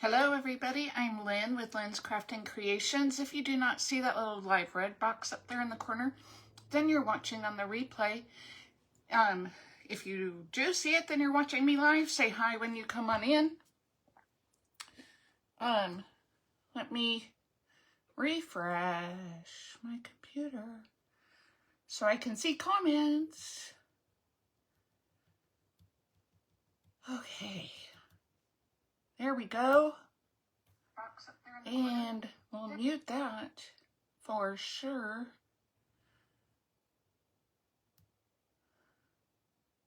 Hello everybody, I'm Lynn with Lynn's Crafting Creations. If you do not see that little live red box up there in the corner, then you're watching on the replay. If you do see it, then you're watching me live. Say hi when you come on in. Let me refresh my computer so I can see comments. Okay. There we go. And we'll mute that for sure.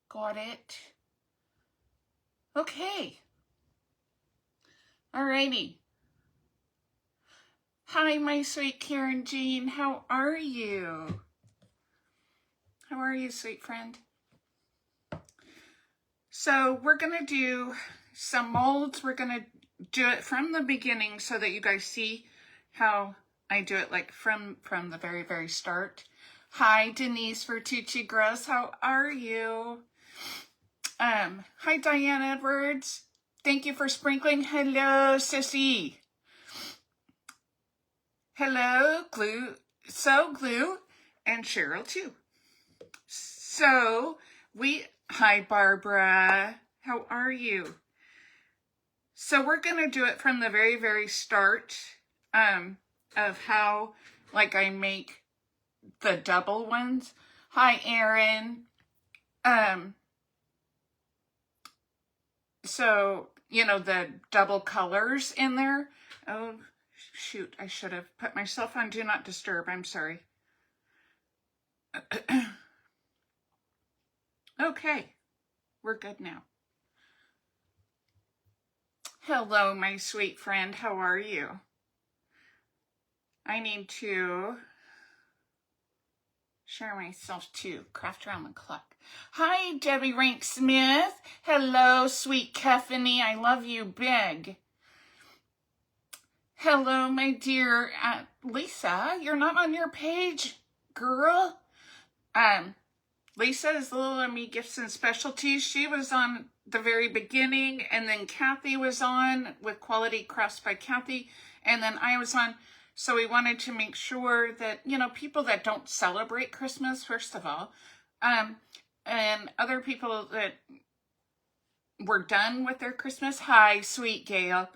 Got it. Okay. Alrighty. Hi, my sweet Karen Jean. How are you? How are you, sweet friend? So we're going to do some molds. We're going to do it from the beginning so that you guys see how I do it, like from the very, very start. Hi, Denise Vertucci Gross. How are you? Hi, Diane Edwards. Thank you for sprinkling. Hello, Sissy. Hello, Glue. Glue, and Cheryl too. So hi, Barbara. How are you? So we're going to do it from the very, very start of how, like, I make the double ones. Hi, Erin. So, you know, the double colors in there. Oh, shoot. I should have put myself on Do Not Disturb. I'm sorry. Okay. We're good now. Hello, my sweet friend. How are you? I need to share myself to Craft Around the Clock. Hi, Debbie Rank Smith. Hello, sweet Keffany. I love you big. Hello, my dear Lisa. You're not on your page, girl. Lisa is Little Emmy Gifts and Specialties. She was on the very beginning, and then Kathy was on with Quality Crafts by Kathy, and then I was on. So we wanted to make sure that, you know, people that don't celebrate Christmas, first of all, and other people that were done with their Christmas. Hi, sweet Gail.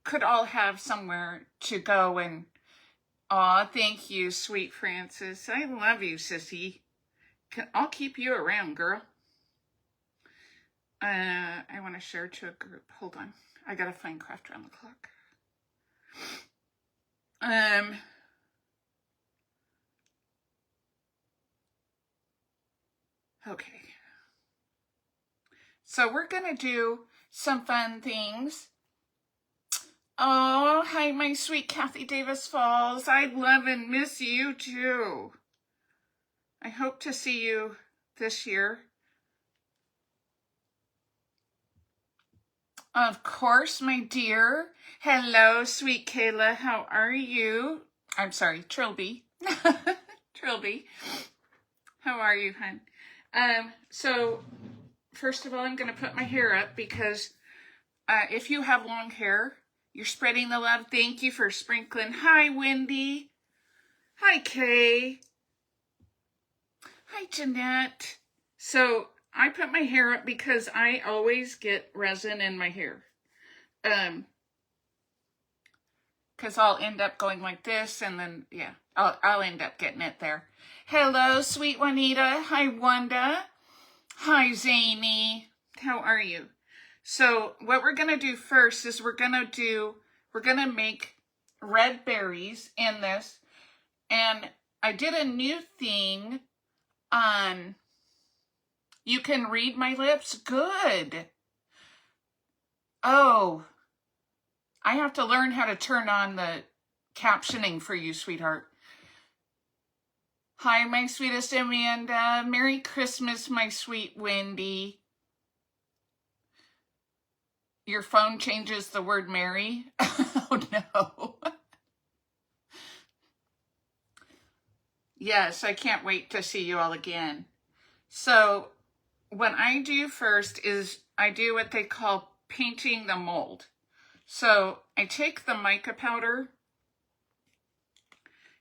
Could all have somewhere to go and, aw, thank you, sweet Frances. I love you, sissy. I'll keep you around, girl. I want to share to a group. Hold on. I gotta find Craft Around the Clock. Okay. So we're gonna do some fun things. Oh, hi, my sweet Kathy Davis Falls. I love and miss you too. I hope to see you this year. Of course, my dear. Hello, sweet Kayla. How are you? I'm sorry, Trilby. Trilby. How are you, hon? So, first of all, I'm going to put my hair up because if you have long hair, you're spreading the love. Thank you for sprinkling. Hi, Wendy. Hi, Kay. Hi, Jeanette. So, I put my hair up because I always get resin in my hair. Because I'll end up going like this, and then, yeah, I'll end up getting it there. Hello, sweet Juanita. Hi, Wanda. Hi, Zany. How are you? So what we're going to do first is we're going to make red berries in this. And I did a new thing on, you can read my lips? Good. Oh, I have to learn how to turn on the captioning for you, sweetheart. Hi, my sweetest Amanda. Merry Christmas, my sweet Wendy. Your phone changes the word Merry? Oh, no. Yes, I can't wait to see you all again. So what I do first is I do what they call painting the mold. So I take the mica powder.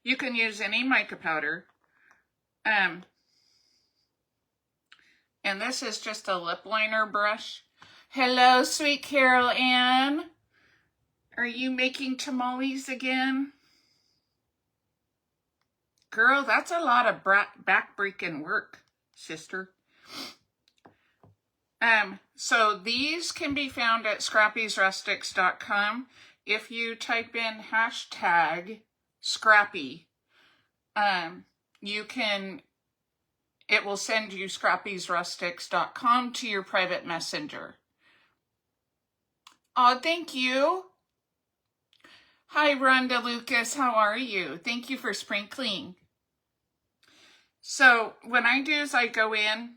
You can use any mica powder. And this is just a lip liner brush. Hello, sweet Carol Ann. Are you making tamales again? Girl, that's a lot of back-breaking work, sister. So these can be found at scrappysrustics.com. If you type in hashtag Scrappy, it will send you scrappysrustics.com to your private messenger. Oh, thank you. Hi, Rhonda Lucas. How are you? Thank you for sprinkling. So what I do is I go in.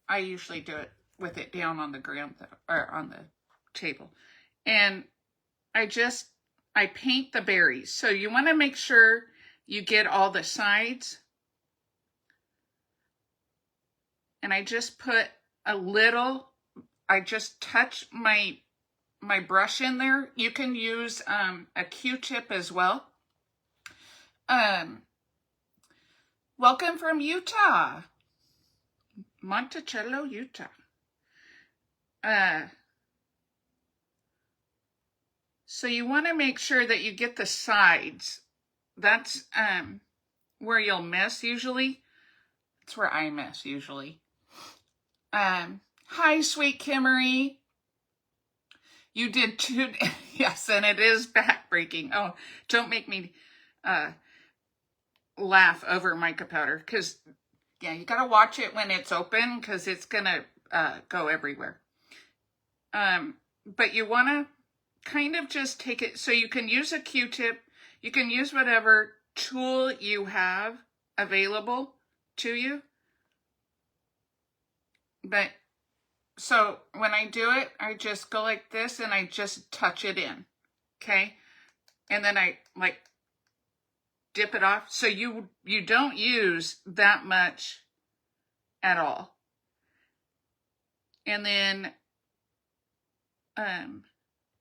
I usually do it with it down on the ground or on the table. And I paint the berries. So you want to make sure you get all the sides. And I just put a little, I just touch my brush in there. You can use a Q-tip as well. Welcome from Utah. Monticello, Utah. So you want to make sure that you get the sides. That's where you'll miss usually. That's where I miss usually. Hi, sweet Kimmery. You did too. Yes, and it is backbreaking. Oh, don't make me laugh over mica powder, because yeah, you gotta watch it when it's open, because it's gonna go everywhere. But you want to kind of just take it, so you can use a Q-tip, you can use whatever tool you have available to you. But so when I do it, I just go like this and I just touch it in, okay? And then I like dip it off. So you don't use that much at all. And then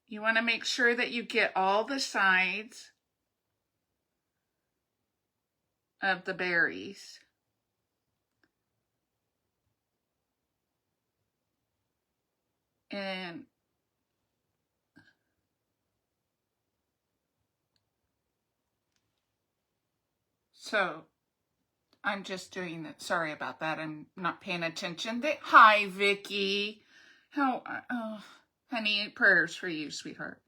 you want to make sure that you get all the sides of the berries. And so I'm just doing it. Sorry about that. I'm not paying attention. Hi, Vicky. Oh, honey, prayers for you, sweetheart.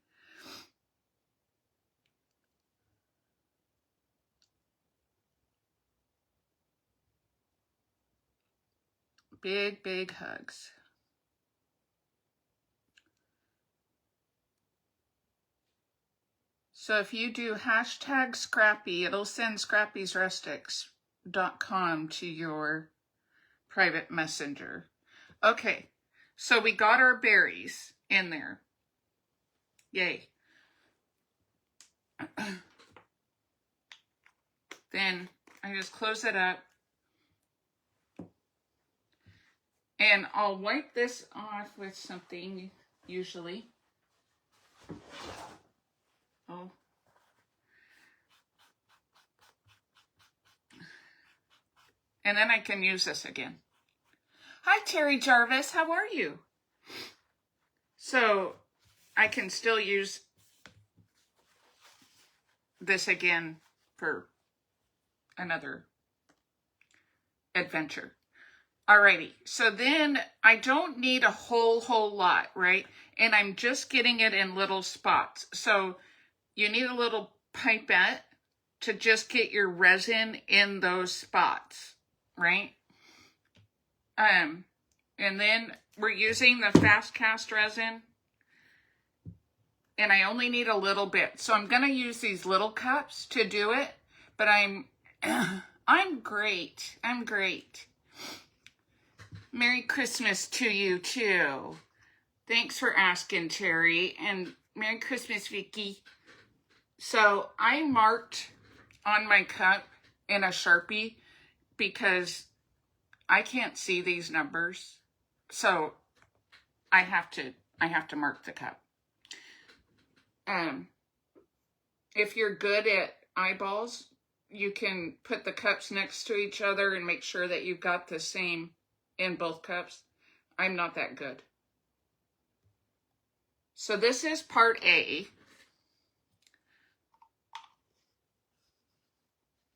Big, big hugs. So if you do hashtag Scrappy, it'll send scrappysrustics.com to your private messenger. Okay, so we got our berries in there. Yay. Then I just close it up. And I'll wipe this off with something, usually. Oh. And then I can use this again. Hi, Terry Jarvis. How are you? So I can still use this again for another adventure. Alrighty, so then I don't need a whole lot, right? And I'm just getting it in little spots. So you need a little pipette to just get your resin in those spots, right? And then we're using the fast cast resin. And I only need a little bit. So I'm gonna use these little cups to do it, but I'm great. I'm great. Merry Christmas to you too. Thanks for asking, Terry, and Merry Christmas, Vicky. So I marked on my cup in a Sharpie because I can't see these numbers, so I have to mark the cup. If you're good at eyeballs, you can put the cups next to each other and make sure that you've got the same in both cups. I'm not that good. So this is part A.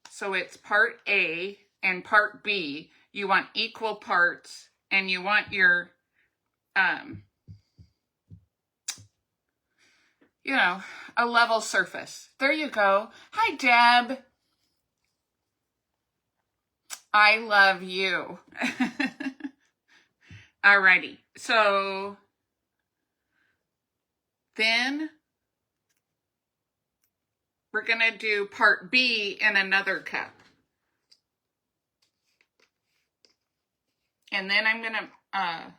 So it's part A and part B. You want equal parts, and you want your, you know, a level surface. There you go. Hi, Deb. I love you. Alrighty. So then we're going to do part B in another cup. And then I'm going to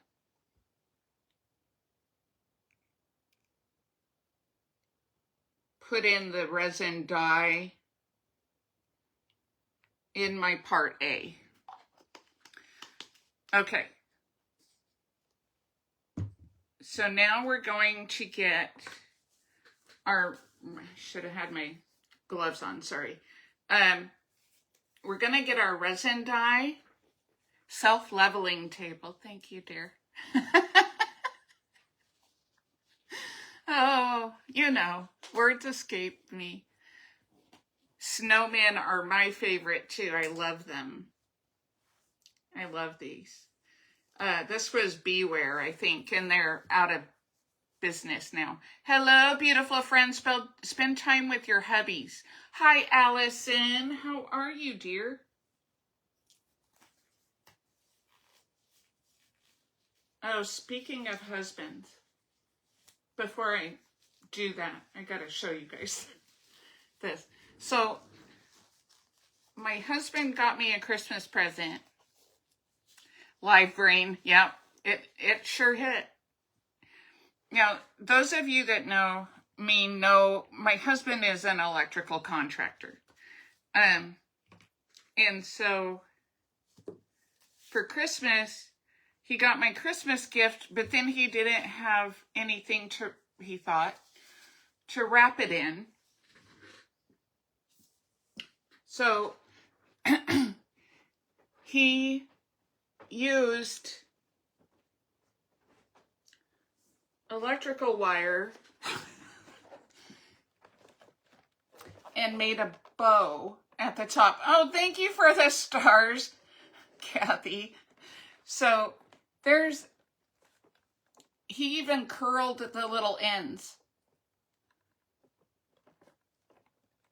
put in the resin dye in my part A. Okay. So now we're going to get our, I should have had my gloves on, sorry. We're going to get our resin dye, self-leveling table. Thank you, dear. Oh, you know, words escape me. Snowmen are my favorite too. I love them. I love these. This was Beware, I think, and they're out of business now. Hello, beautiful friends. Spend time with your hubbies. Hi, Allison. How are you, dear? Oh, speaking of husbands, before I do that, I gotta show you guys this. So, my husband got me a Christmas present. Live brain, yep, it sure hit. Now, those of you that know me know my husband is an electrical contractor. And so for Christmas, he got my Christmas gift, but then he didn't have anything to, he thought, to wrap it in. So he used electrical wire and made a bow at the top. Oh, thank you for the stars, Kathy. So he even curled the little ends.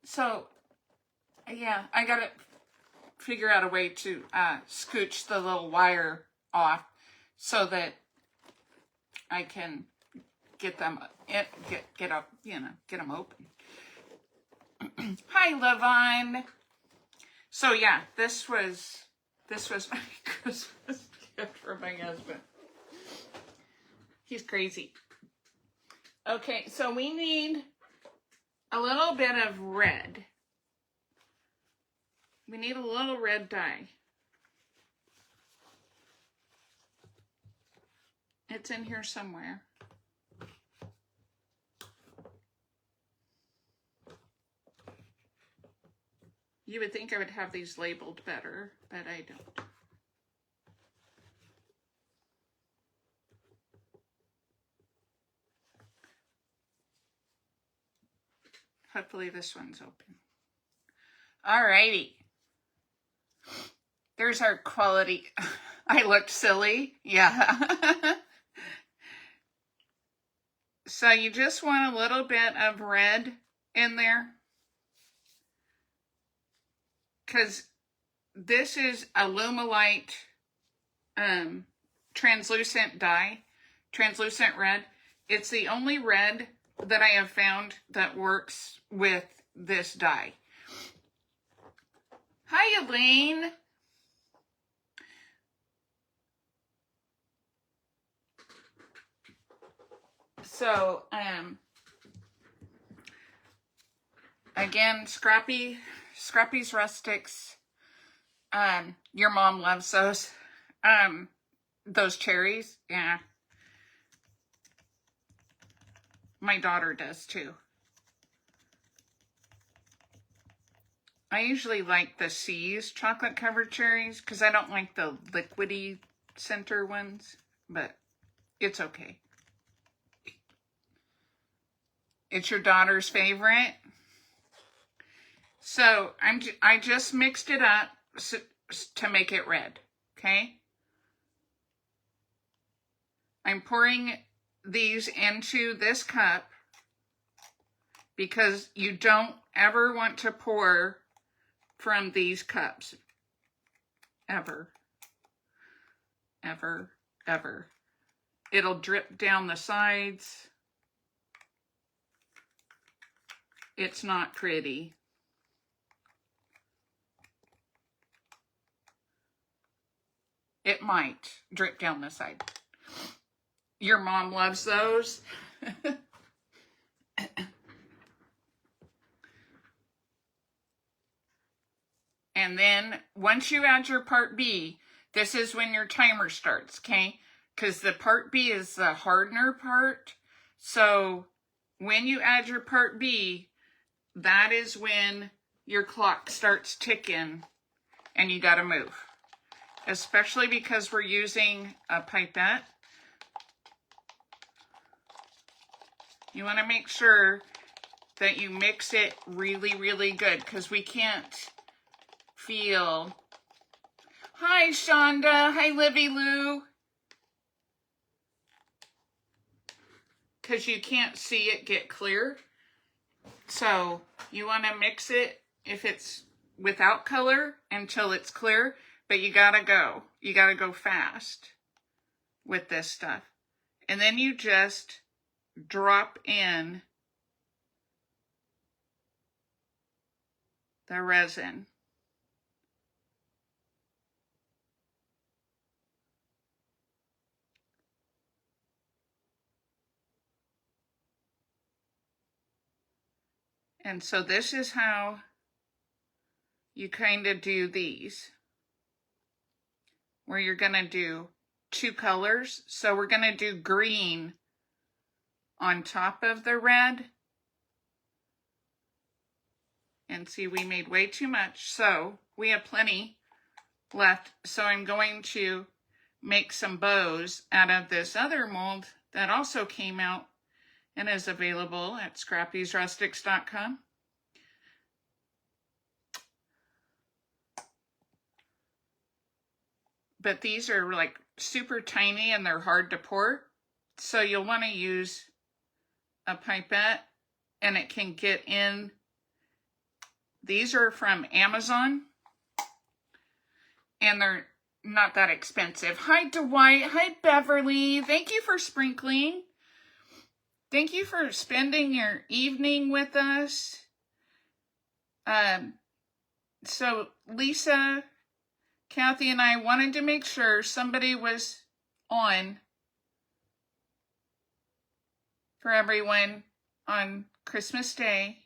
So, yeah, I gotta figure out a way to scooch the little wire off so that I can get them up, you know, get them open. Hi, Levon. So yeah, this was my Christmas gift for my husband. He's crazy. Okay, so we need a little bit of red. We need a little red dye. It's in here somewhere. You would think I would have these labeled better, but I don't. Hopefully this one's open. Alrighty. There's our quality. I looked silly. Yeah. So you just want a little bit of red in there. Because this is a Lumalite translucent dye, translucent red. It's the only red that I have found that works with this dye. Hi, Elaine. So, again, Scrappy's Rustics. Your mom loves those. Those cherries, yeah. My daughter does too. I usually like the C's chocolate covered cherries because I don't like the liquidy center ones, but it's okay. It's your daughter's favorite. So I just mixed it up to make it red, okay? I'm pouring these into this cup because you don't ever want to pour from these cups. Ever. Ever. Ever. It'll drip down the sides. It's not pretty. It might drip down the side. Your mom loves those. And then once you add your part B, this is when your timer starts, okay? Because the part B is the hardener part. So when you add your part B, that is when your clock starts ticking and you got to move. Especially because we're using a pipette. You want to make sure that you mix it really, really good because we can't feel. Hi, Shonda. Hi, Livy Lou. Because you can't see it get clear. So you want to mix it if it's without color until it's clear. But you gotta go. You gotta go fast with this stuff. And then you just drop in the resin. And so this is how you kind of do these, where you're going to do two colors. So we're going to do green on top of the red. And see, we made way too much. So we have plenty left. So I'm going to make some bows out of this other mold that also came out and is available at scrappysrustics.com. But these are like super tiny and they're hard to pour. So you'll want to use a pipette and it can get in. These are from Amazon and they're not that expensive. Hi, Dwight. Hi, Beverly. Thank you for sprinkling. Thank you for spending your evening with us. So Lisa, Kathy, and I wanted to make sure somebody was on for everyone on Christmas Day,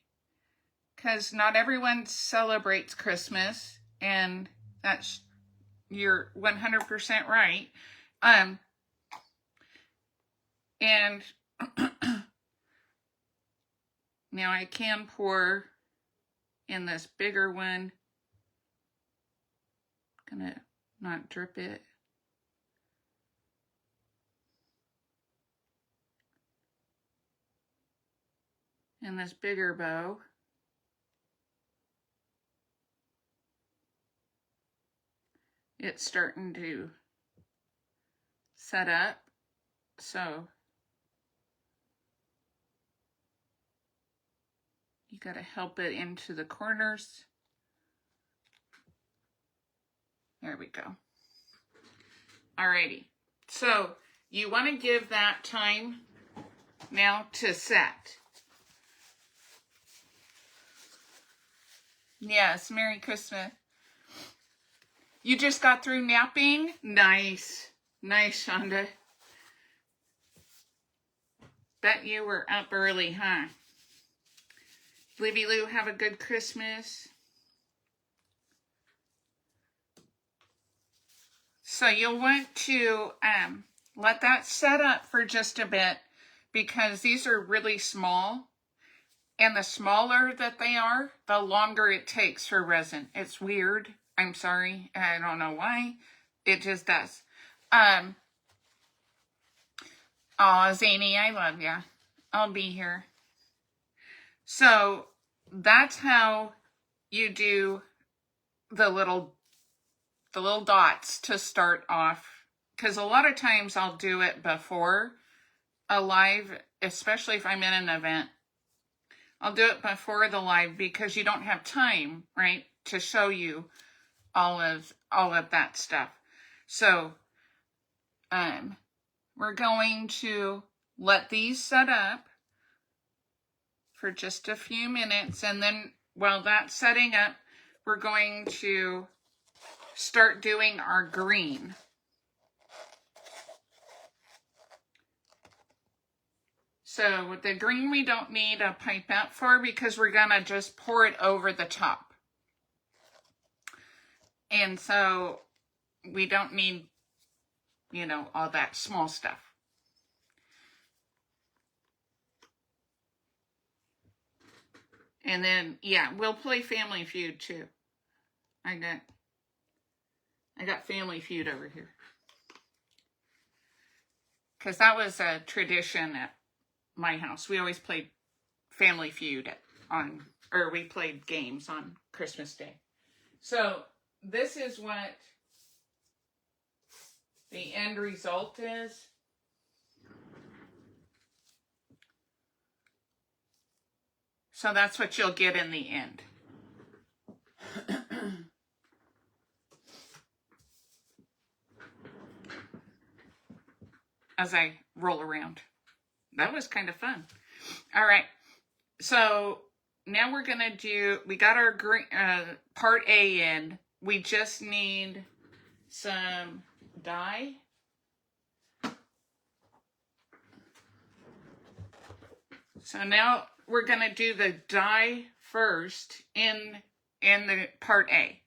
because not everyone celebrates Christmas, and that's, you're 100% right. And now I can pour in this bigger one. Gonna not drip it. In this bigger bow. It's starting to set up, so you got to help it into the corners. There we go. Alrighty, so you want to give that time now to set. Yes, Merry Christmas. You just got through napping? Nice. Nice, Shonda. Bet you were up early, huh? Livy Lou, have a good Christmas. So you'll want to let that set up for just a bit, because these are really small. And the smaller that they are, the longer it takes for resin. It's weird. I'm sorry. I don't know why. It just does. Aw, Zany, I love ya. I'll be here. So that's how you do the little dots to start off. Because a lot of times I'll do it before a live, especially if I'm in an event. I'll do it before the live because you don't have time, right, to show you all of that stuff. So we're going to let these set up for just a few minutes, and then while that's setting up, we're going to start doing our green. So with the green, we don't need a pipette for, because we're gonna just pour it over the top. And so we don't need, you know, all that small stuff. And then, yeah, we'll play Family Feud too. I got Family Feud over here. Because that was a tradition at my house. We always played Family Feud we played games on Christmas Day. So this is what the end result is. So that's what you'll get in the end. As I roll around. That was kind of fun. All right. So now we're going to do, we got our green, part A in. We just need some dye. So now we're going to do the dye first in the part A.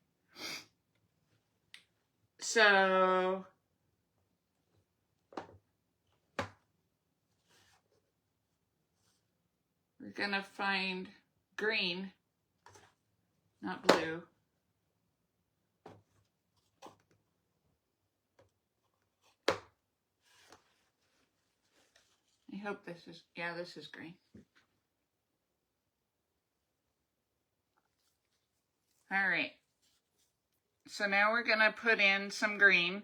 So we're going to find green, not blue. I hope this is, yeah, this is green. All right. So now we're going to put in some green.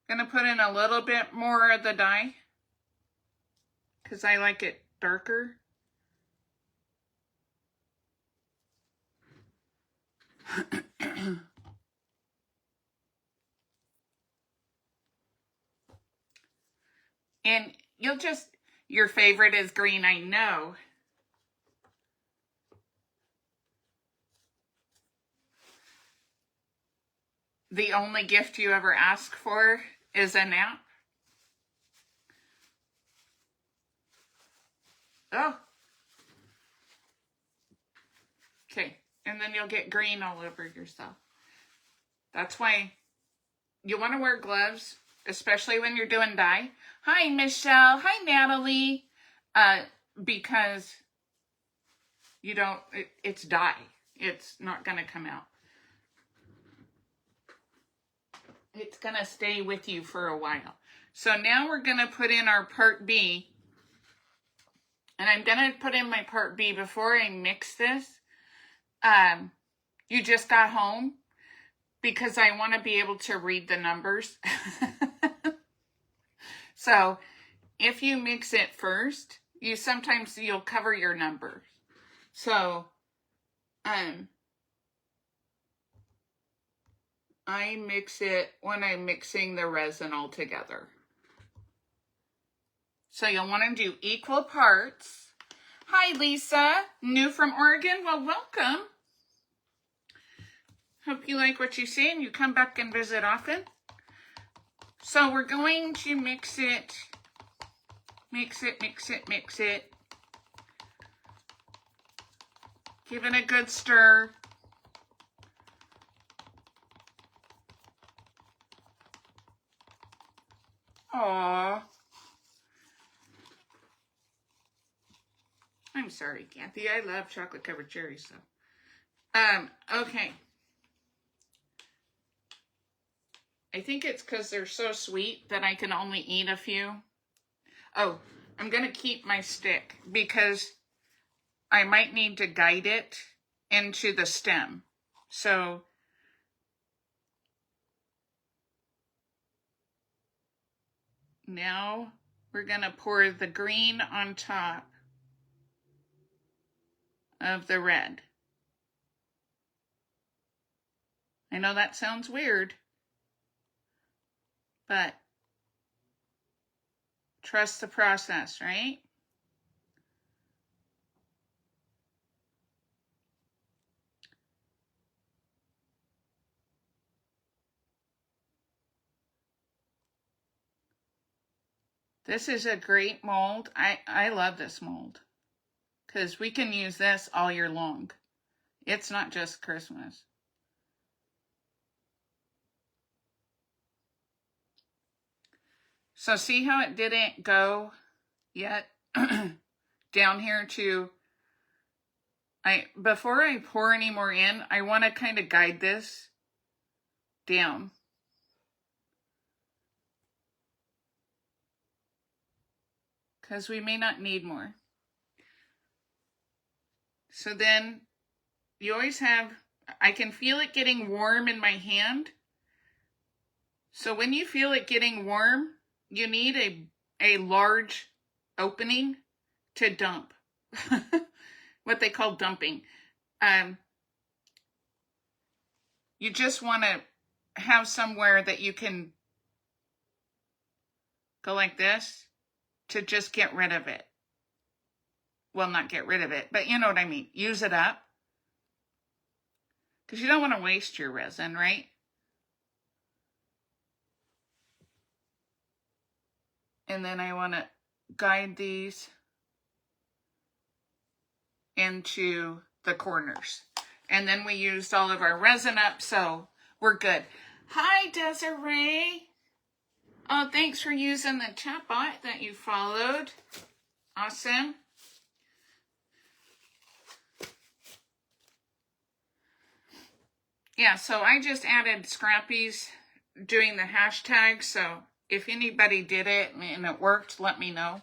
Going to put in a little bit more of the dye because I like it darker. And you'll just, your favorite is green, I know. The only gift you ever ask for is a nap. Oh. Okay, and then you'll get green all over yourself. That's why you want to wear gloves, especially when you're doing dye. Hi, Michelle. Hi, Natalie. Because you don't, it's dye. It's not going to come out. It's going to stay with you for a while. So now we're going to put in our part B. And I'm going to put in my part B before I mix this. You just got home because I want to be able to read the numbers. So if you mix it first, sometimes you'll cover your numbers. So I mix it when I'm mixing the resin all together. So you'll want to do equal parts. Hi, Lisa. New from Oregon. Well, welcome. Hope you like what you see and you come back and visit often. So we're going to mix it. Mix it, mix it, mix it. Give it a good stir. Aw. I'm sorry, Kathy. I love chocolate covered cherries, so. Okay. I think it's because they're so sweet that I can only eat a few. Oh, I'm going to keep my stick because I might need to guide it into the stem. So, now we're going to pour the green on top of the red. I know that sounds weird, but trust the process, right? This is a great mold. I love this mold because we can use this all year long. It's not just Christmas. So see how it didn't go yet down here to, before I pour any more in, I want to kind of guide this down. Because we may not need more. So then you always have, I can feel it getting warm in my hand. So when you feel it getting warm, you need a large opening to dump. What they call dumping. You just want to have somewhere that you can go like this to just get rid of it. Well, not get rid of it, but you know what I mean. Use it up. Because you don't want to waste your resin, right? And then I want to guide these into the corners. And then we used all of our resin up, so we're good. Hi, Desiree. Oh, thanks for using the chat bot that you followed. Awesome. Yeah, so I just added Scrappy's doing the hashtag, so if anybody did it and it worked, let me know.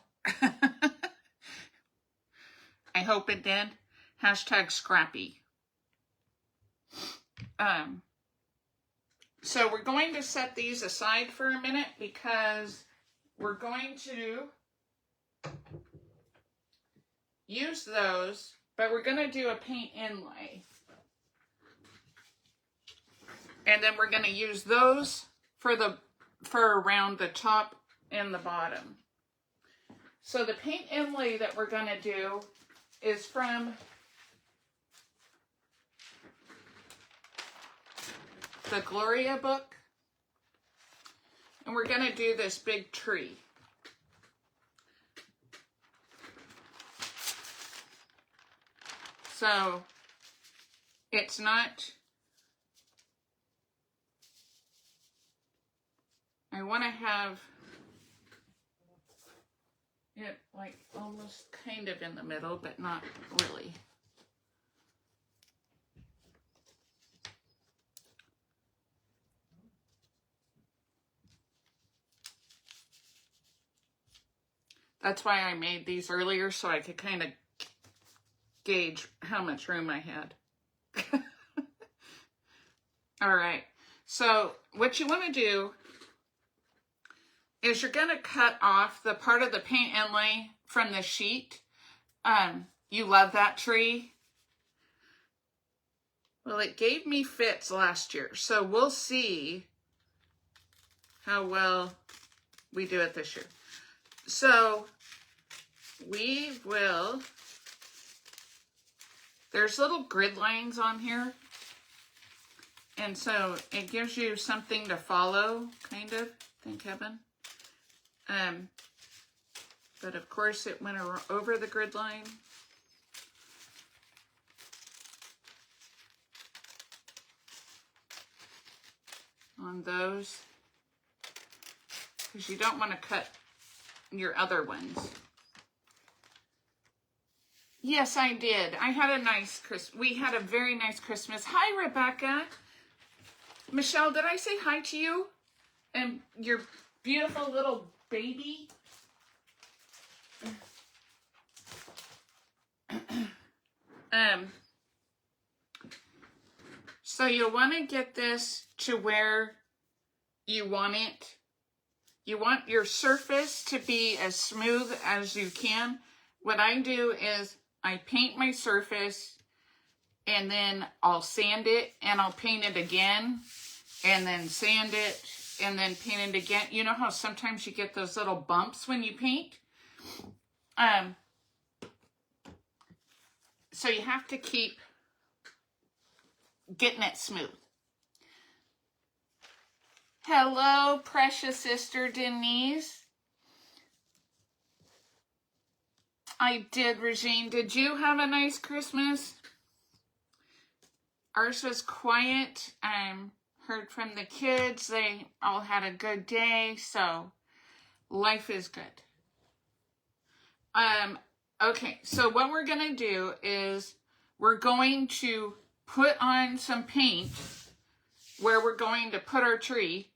I hope it did. Hashtag Scrappy. So we're going to set these aside for a minute because we're going to use those, but we're going to do a paint inlay. And then we're going to use those for around the top and the bottom. So the paint inlay that we're going to do is from the Gloria book. And we're going to do this big tree. So it's not, I want to have it like almost kind of in the middle, but not really. That's why I made these earlier, so I could kind of gauge how much room I had. All right, so what you want to do is you're going to cut off the part of the paint inlay from the sheet. You love that tree. Well, it gave me fits last year, so we'll see how well we do it this year. So we will, there's little grid lines on here, and so it gives you something to follow, kind of, thank heaven. But of course it went over the grid line. On those. because you don't want to cut your other ones. Yes, I did. I had a nice Christmas. We had a very nice Christmas. Hi, Rebecca. Michelle, did I say hi to you? And your beautiful little baby? So you'll want to get this to where you want it. You want your surface to be as smooth as you can. What I do is I paint my surface and then I'll sand it and I'll paint it again and then sand it and then paint it again. You know how sometimes you get those little bumps when you paint? So you have to keep getting it smooth. Hello, precious sister Denise. I did, Regine. Did you have a nice Christmas? Ours was quiet. Heard from the kids. They all had a good day, so life is good. Okay, so what we're going to do is we're going to put on some paint where we're going to put our tree,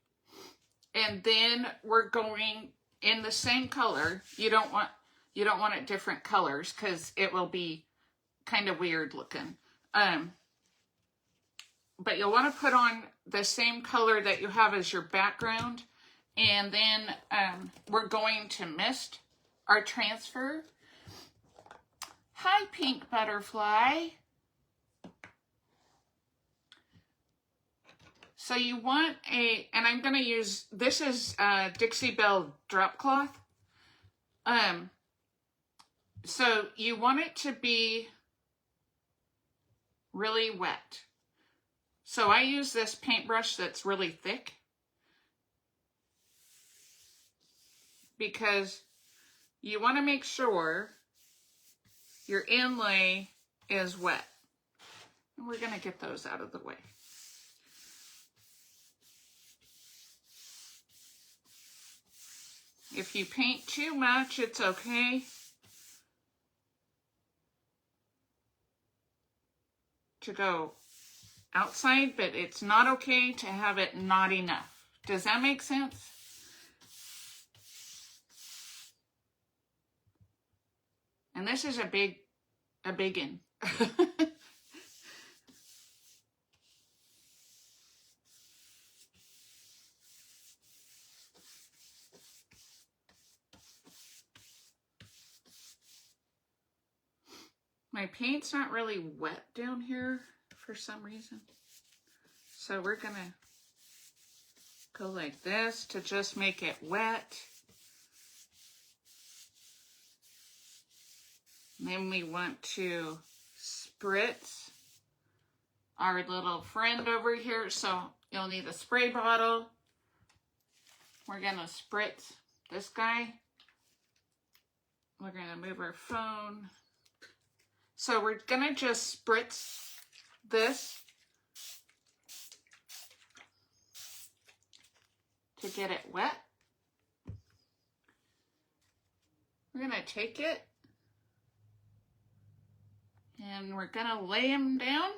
and then we're going in the same color. You don't want it different colors because it will be kind of weird looking. But you'll want to put on the same color that you have as your background, and then we're going to mist our transfer. Hi, pink butterfly. So you want and I'm going to use, this is Dixie Belle drop cloth. So you want it to be really wet. So I use this paintbrush that's really thick because you want to make sure your inlay is wet. And we're going to get those out of the way. If you paint too much, it's okay. To go outside, but it's not okay to have it not enough. Does that make sense? And this is a biggin. My paint's not really wet down here for some reason. So we're gonna go like this to just make it wet. And then we want to spritz our little friend over here. So you'll need a spray bottle. We're gonna spritz this guy. We're gonna move our phone. So we're gonna just spritz this to get it wet. We're gonna take it and we're gonna lay him down.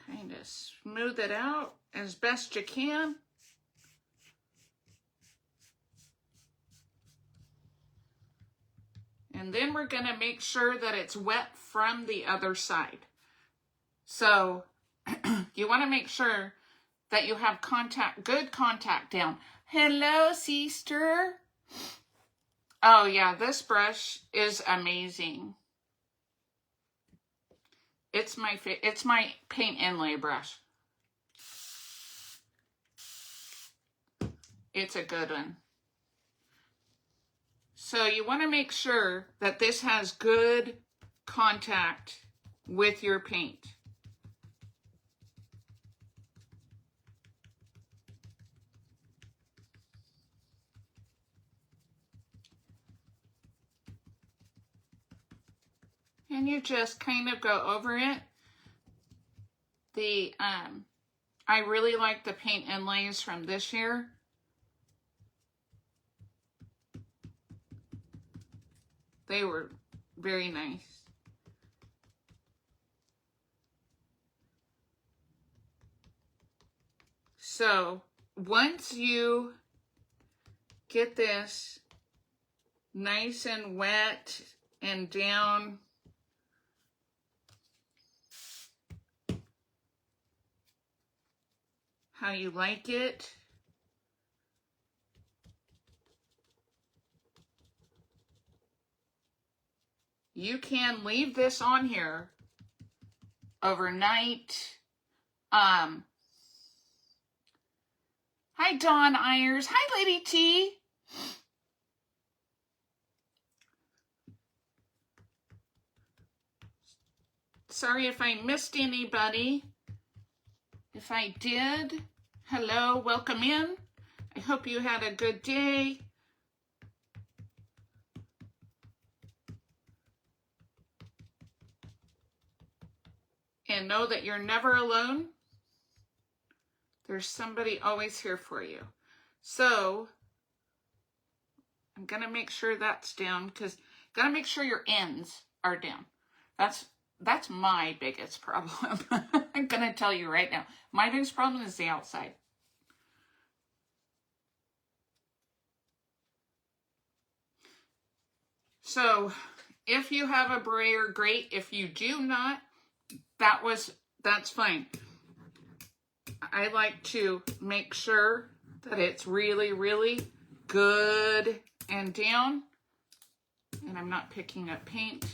Kind of smooth it out as best you can. And then we're going to make sure that it's wet from the other side. So you want to make sure that you have good contact down. Hello, sister. Oh yeah, this brush is amazing. It's my paint inlay brush. It's a good one. So you want to make sure that this has good contact with your paint. And you just kind of go over it. I really like the paint inlays from this year. They were very nice. So once you get this nice and wet and down, how you like it, you can leave this on here overnight. Hi, Dawn Ayers. Hi, Lady T. Sorry if I missed anybody. If I did, hello, welcome in. I hope you had a good day. And know that you're never alone. There's somebody always here for you. So I'm gonna make sure that's down, because gotta make sure your ends are down. That's my biggest problem. I'm gonna tell you right now. My biggest problem is the outside. So if you have a brayer, great. If you do not, that's fine. I like to make sure that it's really, really good and down. And I'm not picking up paint.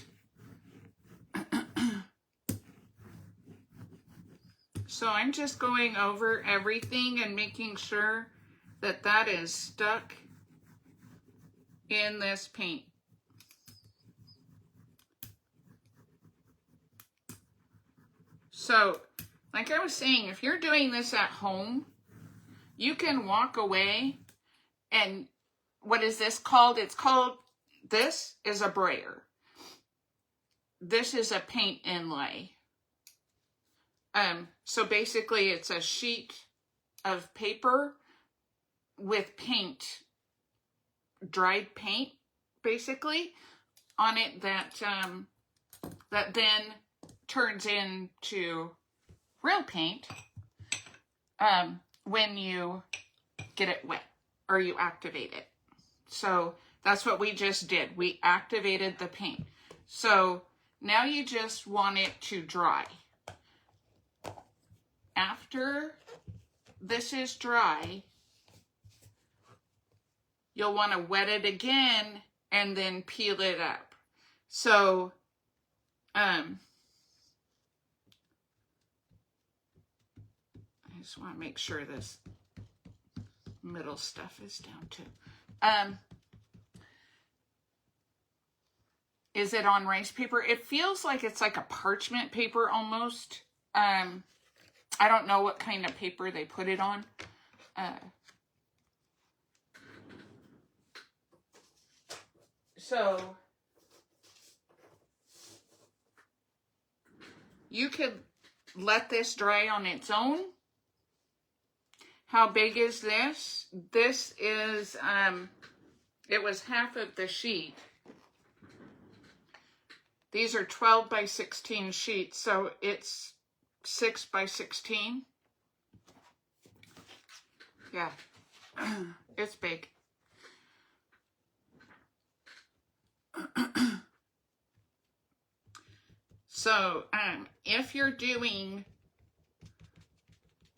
So I'm just going over everything and making sure that that is stuck in this paint. So, like I was saying, if you're doing this at home, you can walk away and what is this called? This is a brayer. This is a paint inlay. So basically it's a sheet of paper with paint, dried paint, basically, on it that then turns into real paint when you get it wet or you activate it. So that's what we just did. We activated the paint. So now you just want it to dry. After this is dry, you'll want to wet it again and then peel it up. So, I just want to make sure this middle stuff is down too. Is it on rice paper? It feels like it's like a parchment paper almost. I don't know what kind of paper they put it on. So you could let this dry on its own. How big is this? This is, it was half of the sheet. These are 12 by 16 sheets, so it's 6 by 16. Yeah, it's big. So, if you're doing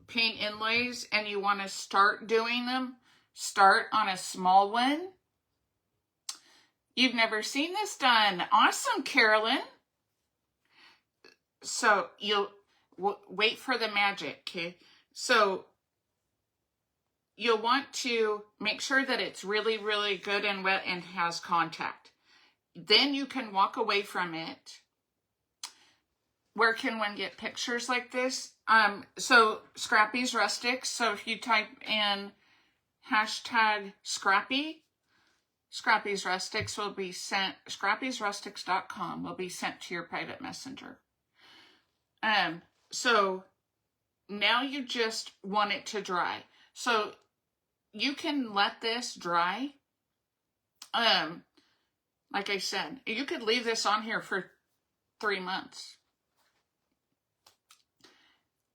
paint inlays and you want to start doing them, start on a small one. You've never seen this done. Awesome, Carolyn. So you'll wait for the magic, okay? So you'll want to make sure that it's really, really good and wet and has contact. Then you can walk away from it. Where can one get pictures like this? So Scrappy's Rustics. So if you type in hashtag Scrappy, Scrappy's Rustics will be sent, scrappysrustics.com will be sent to your private messenger. So now you just want it to dry. So you can let this dry. Like I said, you could leave this on here for 3 months.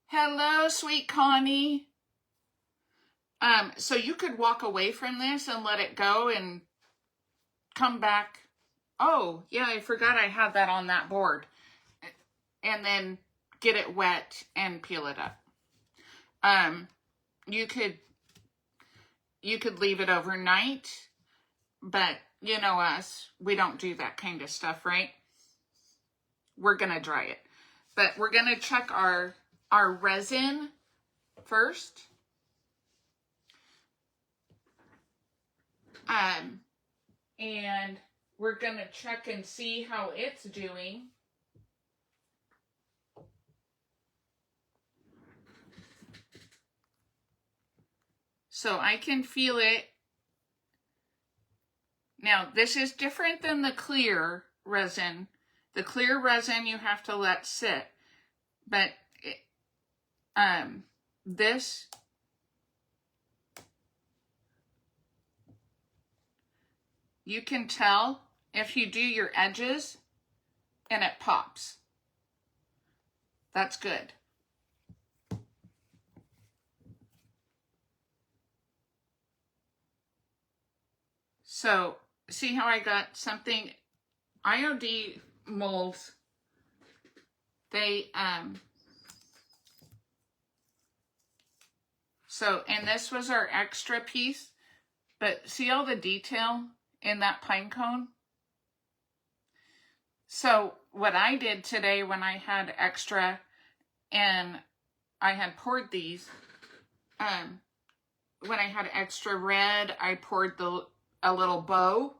Hello, sweet Connie. So you could walk away from this and let it go and come back. Oh, yeah, I forgot I had that on that board. And then get it wet and peel it up. You could leave it overnight, but you know us, we don't do that kind of stuff, right? We're gonna dry it. But we're gonna check our resin first. And we're gonna check and see how it's doing. So I can feel it. Now, this is different than the clear resin. The clear resin you have to let sit. But this, you can tell if you do your edges and it pops. That's good. So, see how I got something, IOD molds, they, so, and this was our extra piece, but see all the detail in that pine cone? So, what I did today when I had extra and I had poured these, when I had extra red, I poured a little bow,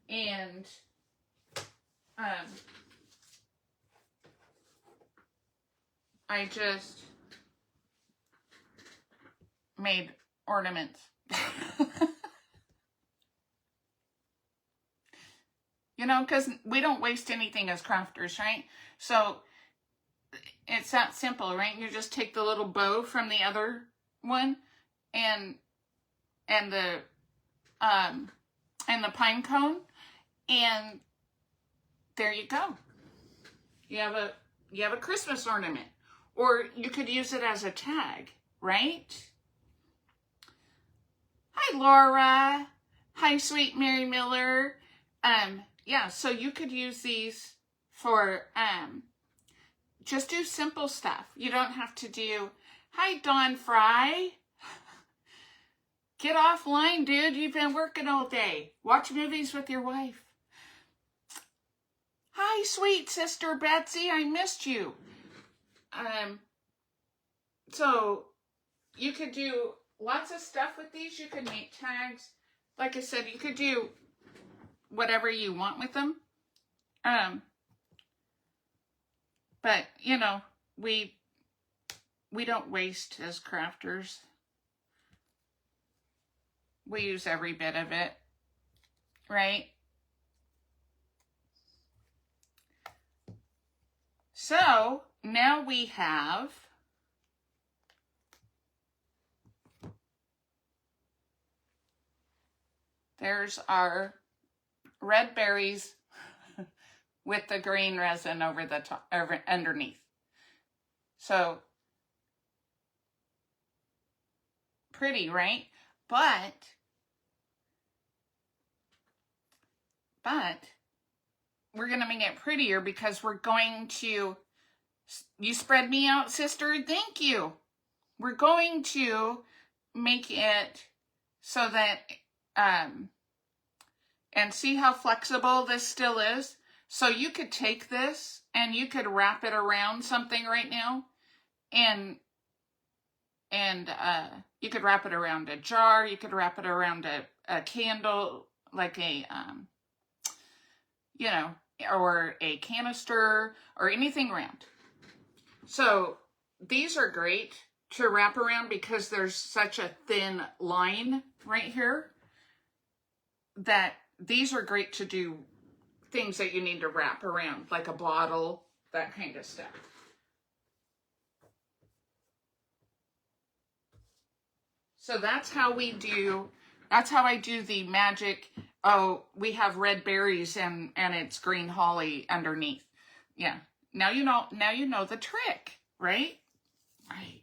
and I just made ornaments. You know, because we don't waste anything as crafters, right? So it's that simple, right? You just take the little bow from the other one and the pine cone, and there you go. You have a Christmas ornament, or you could use it as a tag, right? Hi, Laura. Hi, sweet Mary Miller. Yeah, so you could use these for just do simple stuff. You don't have to do. Hi, Dawn Fry. Get offline, dude. You've been working all day. Watch movies with your wife. Hi, sweet sister Betsy. I missed you. So you could do lots of stuff with these. You could make tags. Like I said, you could do whatever you want with them. But, you know, we don't waste as crafters. We use every bit of it, right? So now we have there's our red berries with the green resin over the top, underneath. So pretty, right? But we're going to make it prettier because we're going to, you spread me out, sister. Thank you. We're going to make it so that, and see how flexible this still is. So you could take this and you could wrap it around something right now, and you could wrap it around a jar. You could wrap it around a candle, like a, you know, or a canister or anything round. So these are great to wrap around because there's such a thin line right here that these are great to do things that you need to wrap around, like a bottle, that kind of stuff. So that's how I do the magic. Oh, we have red berries and it's green holly underneath. Yeah. Now you know the trick, right? Right.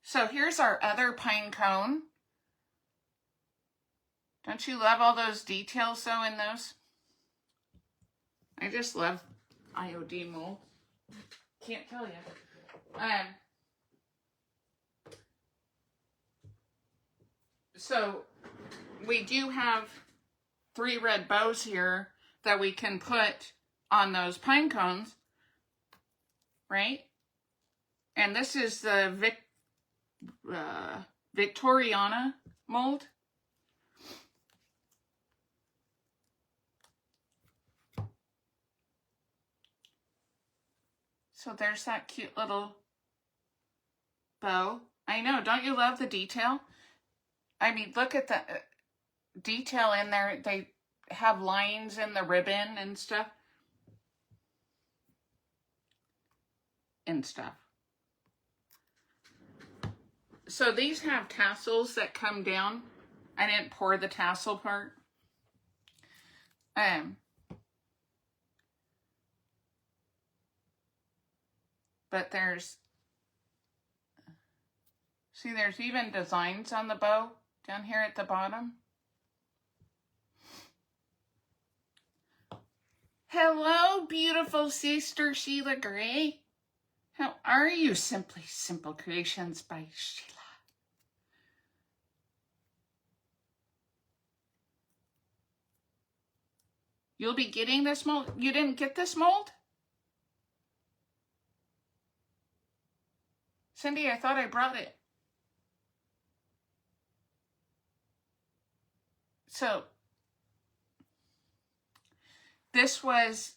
So here's our other pine cone. Don't you love all those details though in those? I just love IOD mold. Can't tell you. So we do have 3 red bows here that we can put on those pine cones, right? And this is the Victoriana mold. So there's that cute little bow. I know, don't you love the detail? I mean, look at the detail in there. They have lines in the ribbon and stuff. So these have tassels that come down. I didn't pour the tassel part. But there's even designs on the bow down here at the bottom. Hello, beautiful sister Sheila Gray. How are you? Simply Simple Creations by Sheila. You'll be getting this mold? You didn't get this mold? Cindy, I thought I brought it. So, this was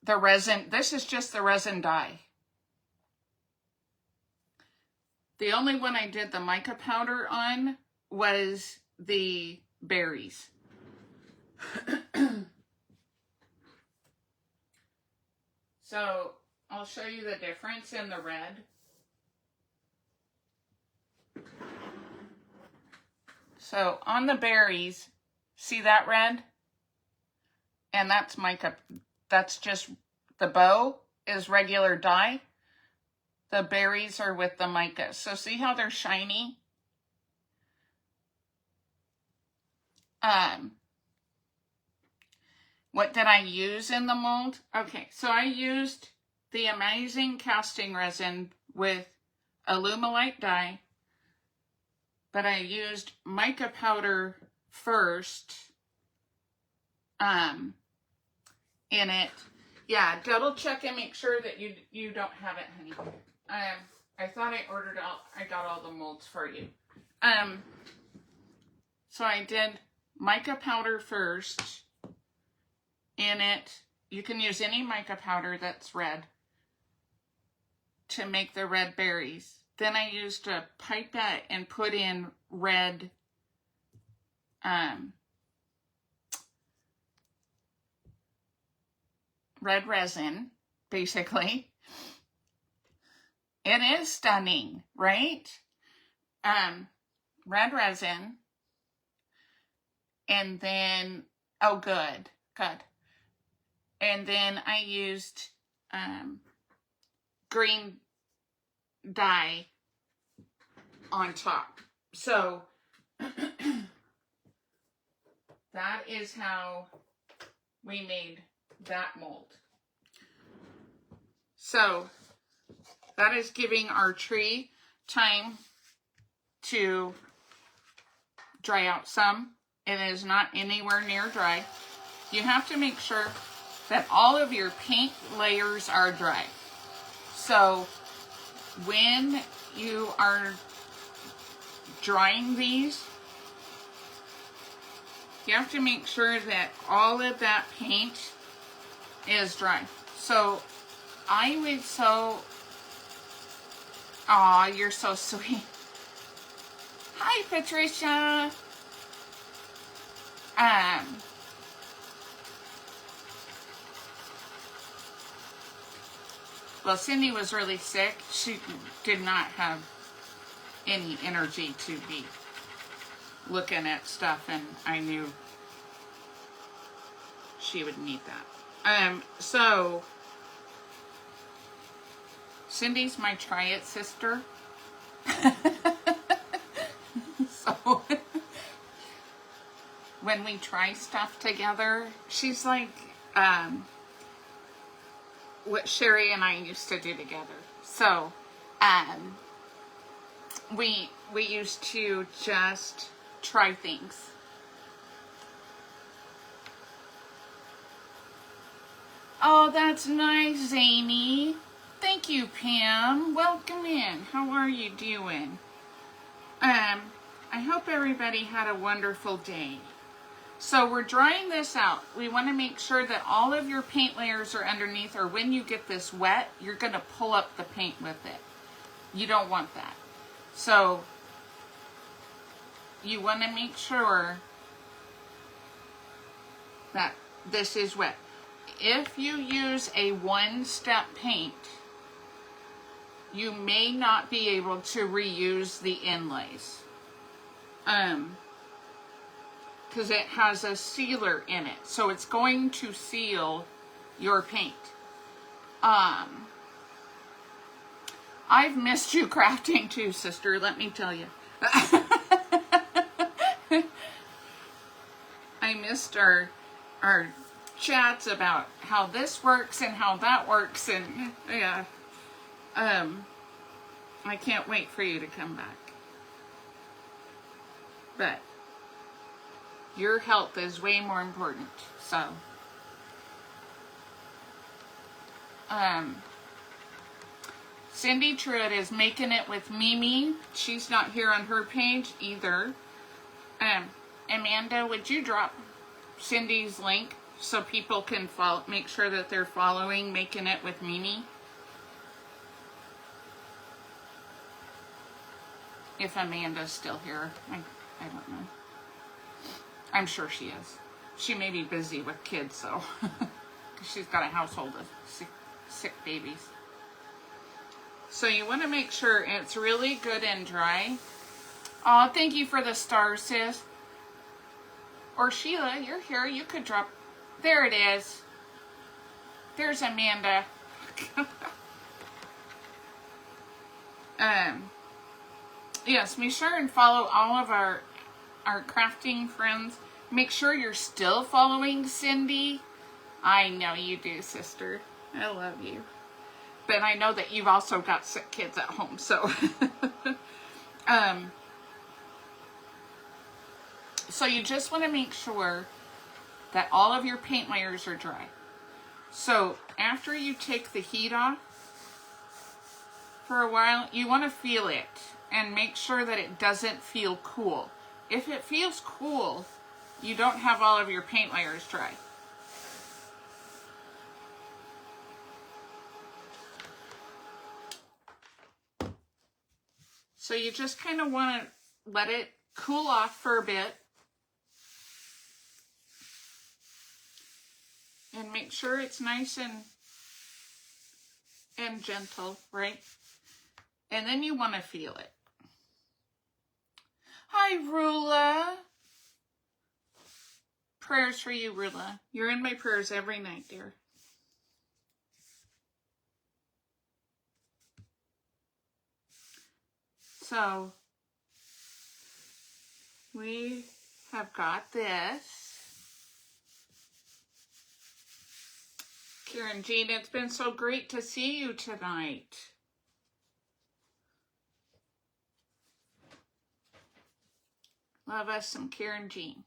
the resin. This is just the resin dye. The only one I did the mica powder on was the berries. So I'll show you the difference in the red. So on the berries, see that red? And that's mica. That's just, the bow is regular dye. The berries are with the mica. So see how they're shiny? What did I use in the mold? Okay, so I used the amazing casting resin with Alumilite dye, but I used mica powder first in it. Yeah, double check and make sure that you don't have it, honey. I thought I got all the molds for you. So I did mica powder first in it. You can use any mica powder that's red to make the red berries. Then I used a pipette and put in red red resin, basically. It is stunning, right? Red resin. And then, oh, good. And then I used green dye on top. So that is how we made that mold. So that is giving our tree time to dry out some. It is not anywhere near dry. You have to make sure that all of your paint layers are dry. So when you are drying these, you have to make sure that all of that paint is dry. So I would aw, you're so sweet. Hi, Patricia. Well, Cindy was really sick. She did not have any energy to be looking at stuff, and I knew she would need that. So Cindy's my try it sister. So when we try stuff together, she's like what Sherry and I used to do together. So we used to just try things. Oh, that's nice, Zany. Thank you, Pam. Welcome in. How are you doing? I hope everybody had a wonderful day. So we're drying this out. We want to make sure that all of your paint layers are underneath, or when you get this wet, you're going to pull up the paint with it. You don't want that. So you want to make sure that this is wet. If you use a one-step paint, you may not be able to reuse the inlays. Because it has a sealer in it. So it's going to seal your paint. I've missed you crafting too, sister, let me tell you. I missed our chats about how this works and how that works, and yeah. I can't wait for you to come back. But your health is way more important, so. Cindy Truitt is making it with Mimi. She's not here on her page either. Amanda, would you drop Cindy's link so people can follow, make sure that they're following Making It with Mimi? If Amanda's still here, I don't know. I'm sure she is. She may be busy with kids, so she's got a household of sick babies. So you want to make sure it's really good and dry. Oh, thank you for the stars, sis. Or Sheila, you're here. You could drop. There it is. There's Amanda. Yes, be sure and follow all of our crafting friends. Make sure you're still following Cindy. I know you do, sister. I love you. But I know that you've also got sick kids at home, so. So you just want to make sure that all of your paint layers are dry. So after you take the heat off for a while, you want to feel it and make sure that it doesn't feel cool. If it feels cool, you don't have all of your paint layers dry. So you just kind of want to let it cool off for a bit. And make sure it's nice and gentle, right? And then you want to feel it. Hi, Rula. Prayers for you, Rula. You're in my prayers every night, dear. So, we have got this. Karen Jean, it's been so great to see you tonight. Love us some Karen Jean.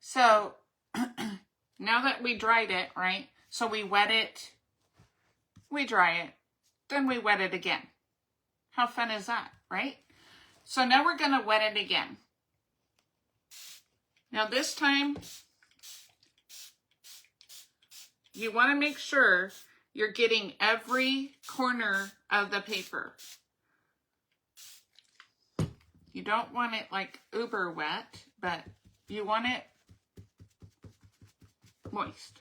So, now that we dried it, right? So we wet it, we dry it, then we wet it again. How fun is that, right? So now we're going to wet it again. Now this time, you want to make sure you're getting every corner of the paper. You don't want it like uber wet, but you want it moist.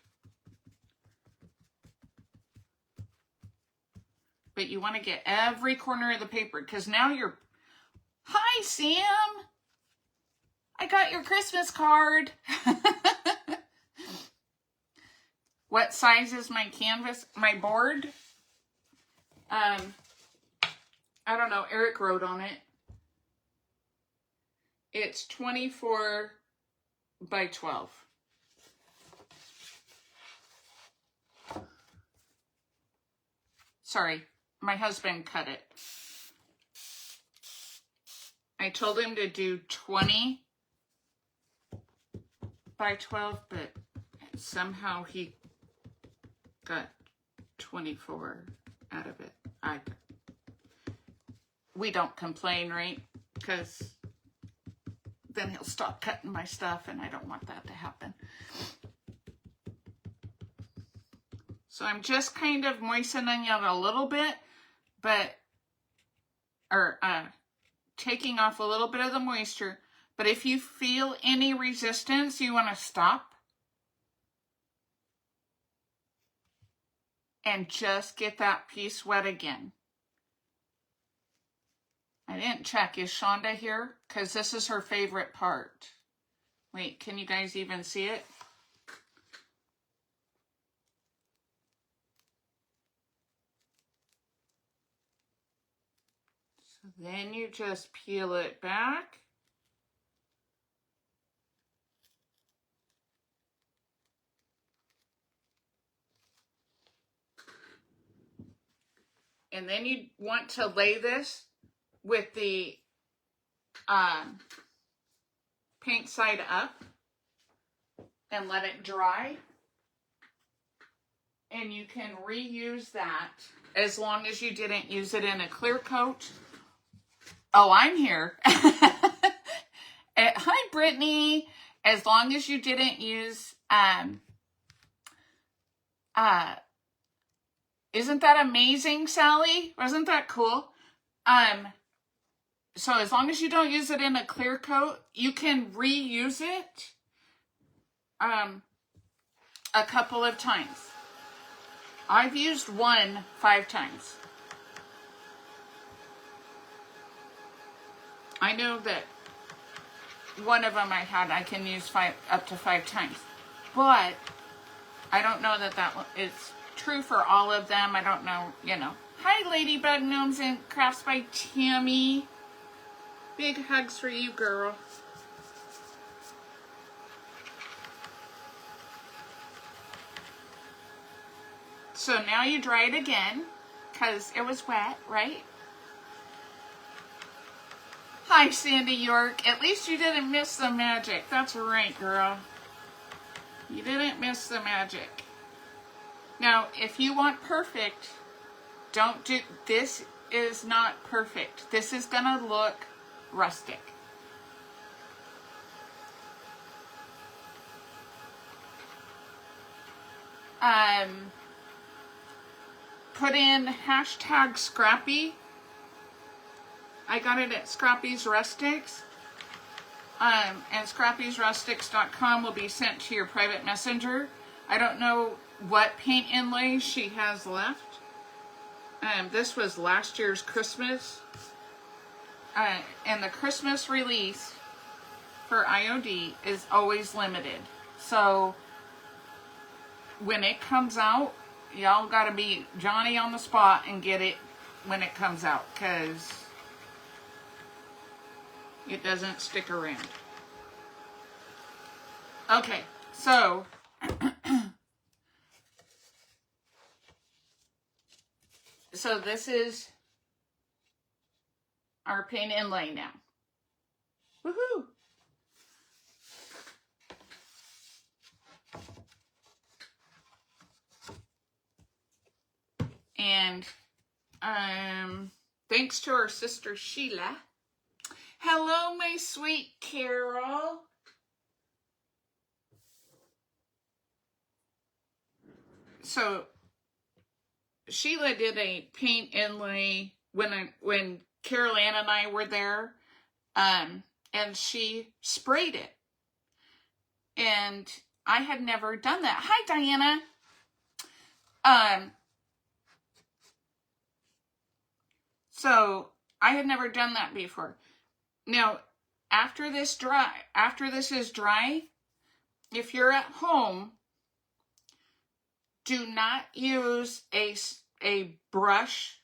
But you want to get every corner of the paper because now Hi, Sam. I got your Christmas card. What size is my canvas, my board? I don't know. Eric wrote on it. It's 24 by 12. Sorry, my husband cut it. I told him to do 20 by 12, but somehow he got 24 out of it. We don't complain, right? Because then he'll stop cutting my stuff, and I don't want that to happen. So I'm just kind of moistening it a little bit, taking off a little bit of the moisture. But if you feel any resistance, you want to stop and just get that piece wet again. I didn't check. Is Shonda here? Because this is her favorite part. Wait, can you guys even see it? So then you just peel it back. And then you want to lay this with the paint side up and let it dry. And you can reuse that as long as you didn't use it in a clear coat. Oh, I'm here. Hi, Brittany. As long as you didn't use, isn't that amazing, Sally? Wasn't that cool? So as long as you don't use it in a clear coat, you can reuse it a couple of times. I've used one 5 times. I know that one of them I can use up to 5 times. But I don't know that is true for all of them. I don't know, you know. Hi, Ladybug Gnomes and Crafts by Tammy. Big hugs for you, girl. So now you dry it again, because it was wet, right? Hi, Sandy York. At least you didn't miss the magic. That's right, girl. You didn't miss the magic. Now, if you want perfect, don't do, this is not perfect. This is gonna look rustic. Put in hashtag Scrappy. I got it at Scrappy's Rustics. And scrappysrustics.com will be sent to your private messenger. I don't know what paint inlay she has left. This was last year's Christmas. And the Christmas release for IOD is always limited. So when it comes out, y'all gotta be Johnny on the spot and get it when it comes out, because it doesn't stick around. Okay, so so this is our paint inlay now. Woohoo! And thanks to our sister Sheila. Hello, my sweet Carol. So Sheila did a paint inlay when Carol Ann and I were there, and she sprayed it. And I had never done that. Hi, Diana. So I had never done that before. Now, after this is dry, if you're at home, do not use a brush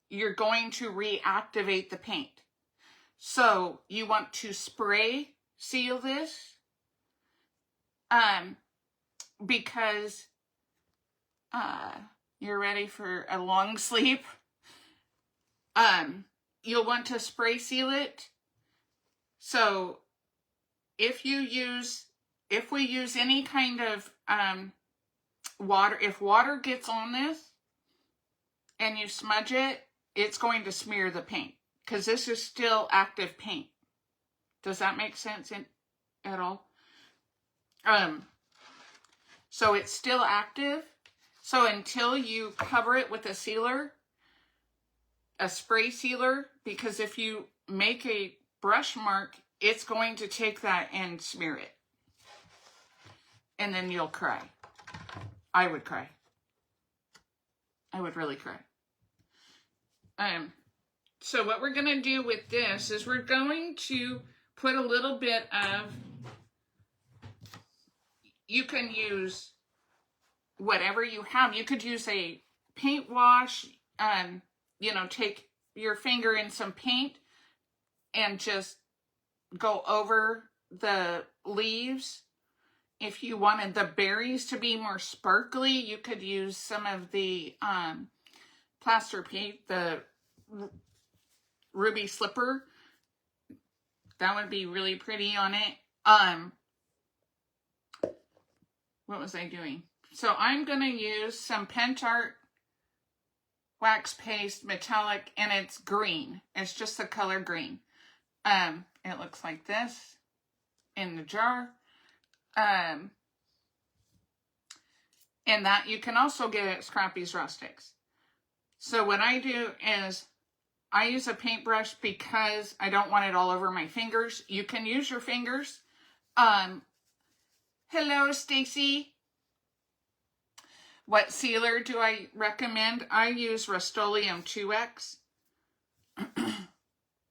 you're going to reactivate the paint. So you want to spray seal this, because you're ready for a long sleep. You'll want to spray seal it. So if we use any kind of water, if water gets on this and you smudge it, it's going to smear the paint, because this is still active paint. Does that make sense at all? So it's still active. So until you cover it with a sealer, a spray sealer, because if you make a brush mark, it's going to take that and smear it. And then you'll cry. I would cry. I would really cry. So what we're going to do with this is we're going to put a little bit of, you can use whatever you have. You could use a paint wash, you know, take your finger in some paint and just go over the leaves. If you wanted the berries to be more sparkly, you could use some of the plaster paint, the ruby slipper. That would be really pretty on it. What was I doing? So I'm going to use some Pentart wax paste metallic, and it's green. It's just the color green. It looks like this in the jar. And that you can also get at Scrappy's Rustics. So what I do is I use a paintbrush because I don't want it all over my fingers. You can use your fingers. Hello, Stacy. What sealer do I recommend? I use Rust-Oleum 2X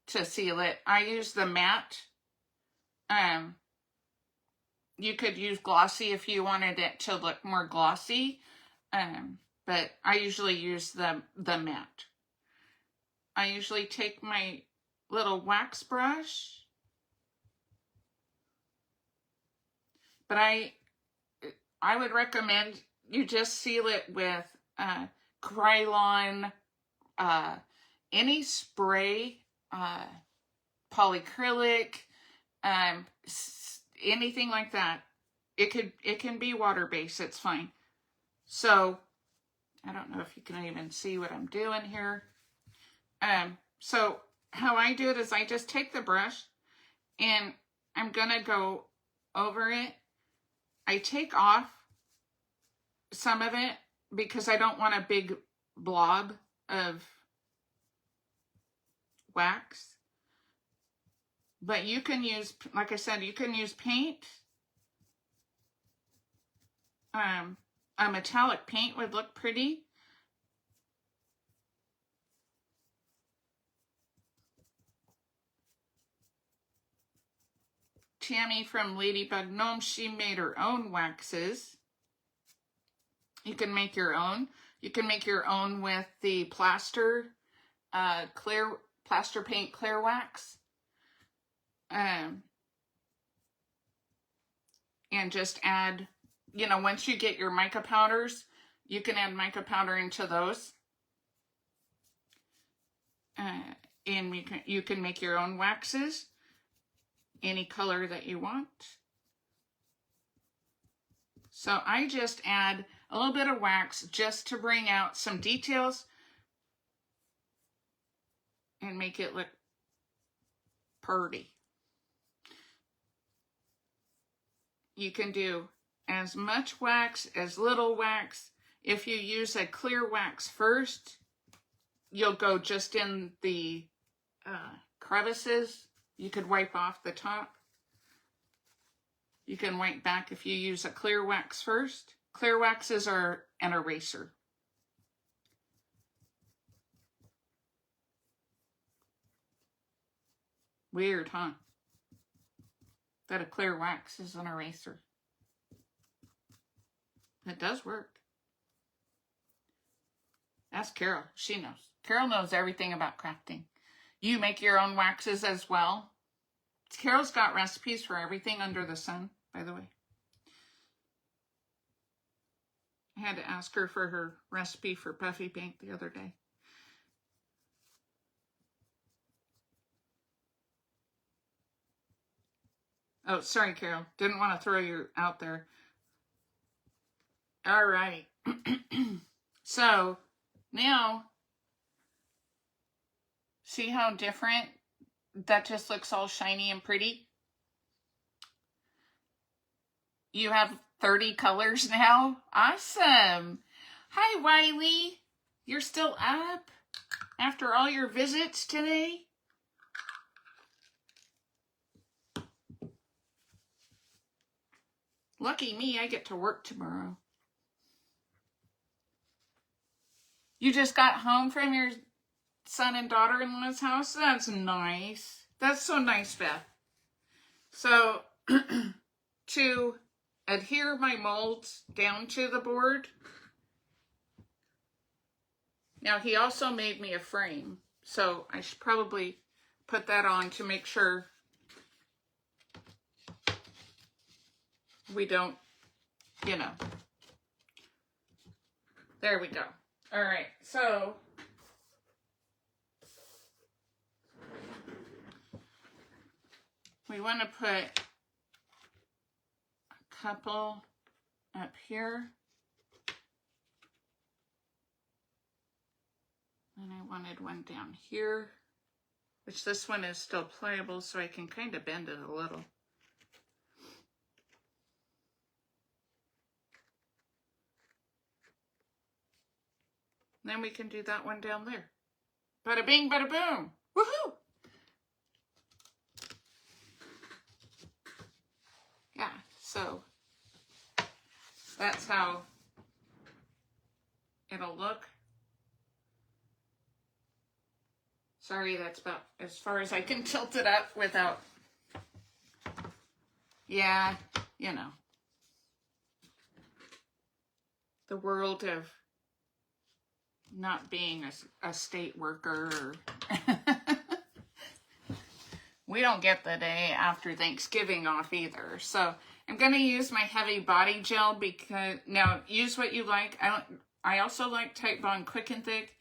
to seal it. I use the matte. You could use glossy if you wanted it to look more glossy. But I usually use the matte. I usually take my little wax brush. But I would recommend you just seal it with Krylon, any spray, polyacrylic, anything like that. It can be water-based, it's fine. So I don't know if you can even see what I'm doing here. So how I do it is I just take the brush and I'm gonna go over it. I take off some of it because I don't want a big blob of wax. But you can use, like I said, you can use paint. A metallic paint would look pretty. Tammy from Ladybug Gnome, she made her own waxes. You can make your own. You can make your own with the plaster, plaster paint clear wax. And just add, you know, once you get your mica powders, you can add mica powder into those. And you can make your own waxes, any color that you want. So I just add a little bit of wax just to bring out some details and make it look pretty. You can do as much wax, as little wax. If you use a clear wax first, you'll go just in the crevices. You could wipe off the top. You can wipe back if you use a clear wax first. Clear waxes are an eraser. Weird, huh? That a clear wax is an eraser. It does work. Ask Carol. She knows. Carol knows everything about crafting. You make your own waxes as well? Carol's got recipes for everything under the sun, by the way. I had to ask her for her recipe for puffy paint the other day. Oh, sorry, Carol. Didn't want to throw you out there. All right. So, now, see how different? That just looks all shiny and pretty. You have 30 colors now? Awesome. Hi, Wiley. You're still up after all your visits today? Lucky me, I get to work tomorrow. You just got home from your son and daughter-in-law's house? That's nice. That's so nice, Beth. So, to adhere my molds down to the board, now he also made me a frame, so I should probably put that on to make sure we don't, you know. There we go. All right, so we want to put a couple up here. And I wanted one down here, which this one is still pliable, so I can kind of bend it a little. Then we can do that one down there. Bada bing, bada boom. Woohoo! Yeah, so that's how it'll look. Sorry, that's about as far as I can tilt it up without, yeah, you know, the world of not being a state worker. We don't get the day after Thanksgiving off either. So I'm going to use my heavy body gel because, now use what you like. I also like Type Bond Quick and Thick.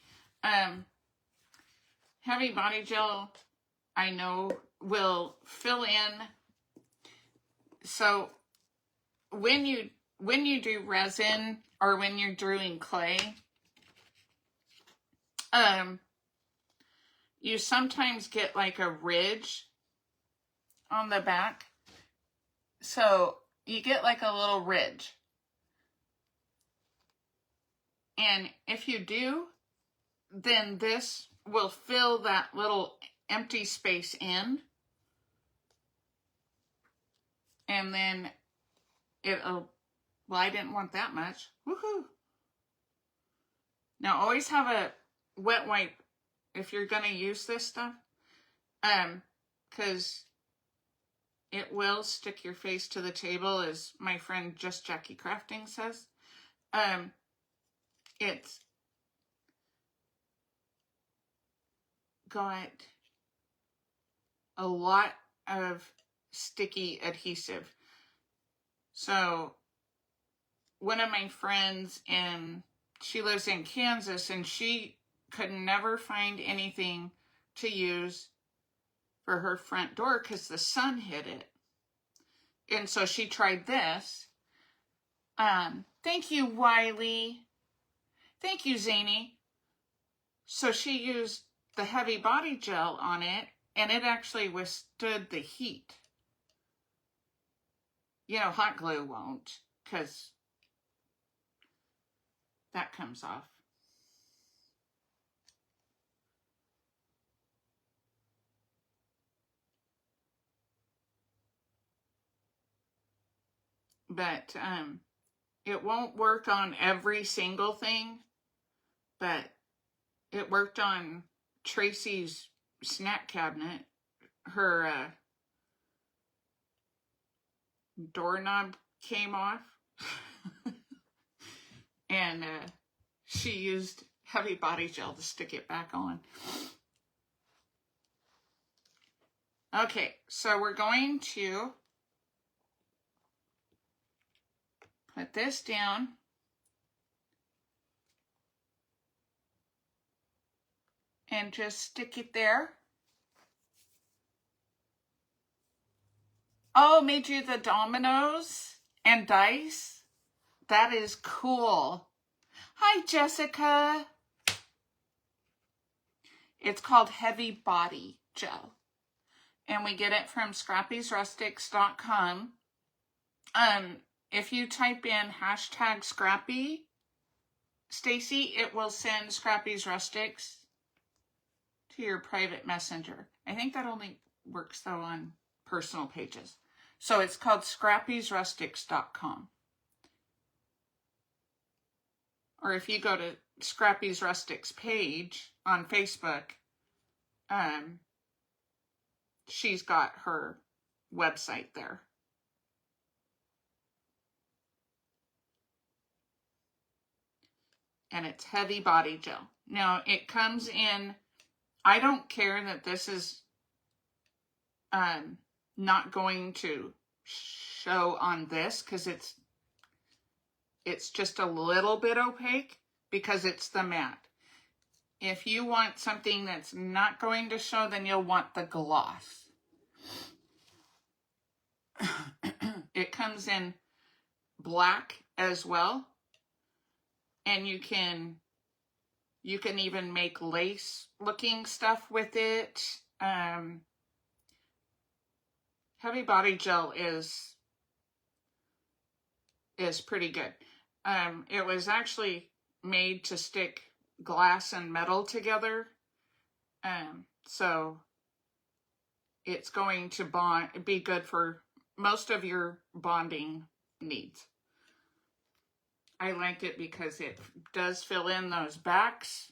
Heavy body gel, I know, will fill in. So when you do resin or when you're doing clay, you sometimes get like a ridge on the back. So you get like a little ridge. And if you do, then this will fill that little empty space in. And then it'll, well, I didn't want that much. Woohoo! Now always have a wet wipe if you're going to use this stuff. Because it will stick your face to the table, as my friend Just Jackie Crafting says. It's got a lot of sticky adhesive. So one of my friends, she lives in Kansas, and she could never find anything to use for her front door because the sun hit it. And so she tried this. Thank you, Wiley. Thank you, Zany. So she used the heavy body gel on it, and it actually withstood the heat. You know, hot glue won't, because that comes off. But it won't work on every single thing, but it worked on Tracy's snack cabinet her doorknob came off. And she used heavy body gel to stick it back on. Okay, so we're going to put this down. And just stick it there. Oh, made you the dominoes and dice? That is cool. Hi, Jessica. It's called Heavy Body Gel. And we get it from scrappysrustics.com. If you type in hashtag Scrappy, Stacy, it will send Scrappy's Rustics to your private messenger. I think that only works though on personal pages. So it's called scrappysrustics.com. Or if you go to Scrappy's Rustics page on Facebook, she's got her website there. And it's heavy body gel. Now it comes in, I don't care that this is not going to show on this because it's just a little bit opaque because it's the matte. If you want something that's not going to show, then you'll want the gloss. It comes in black as well. And you can even make lace looking stuff with it. Heavy body gel is pretty good. It was actually made to stick glass and metal together. So it's going to be good for most of your bonding needs. I liked it because it does fill in those backs.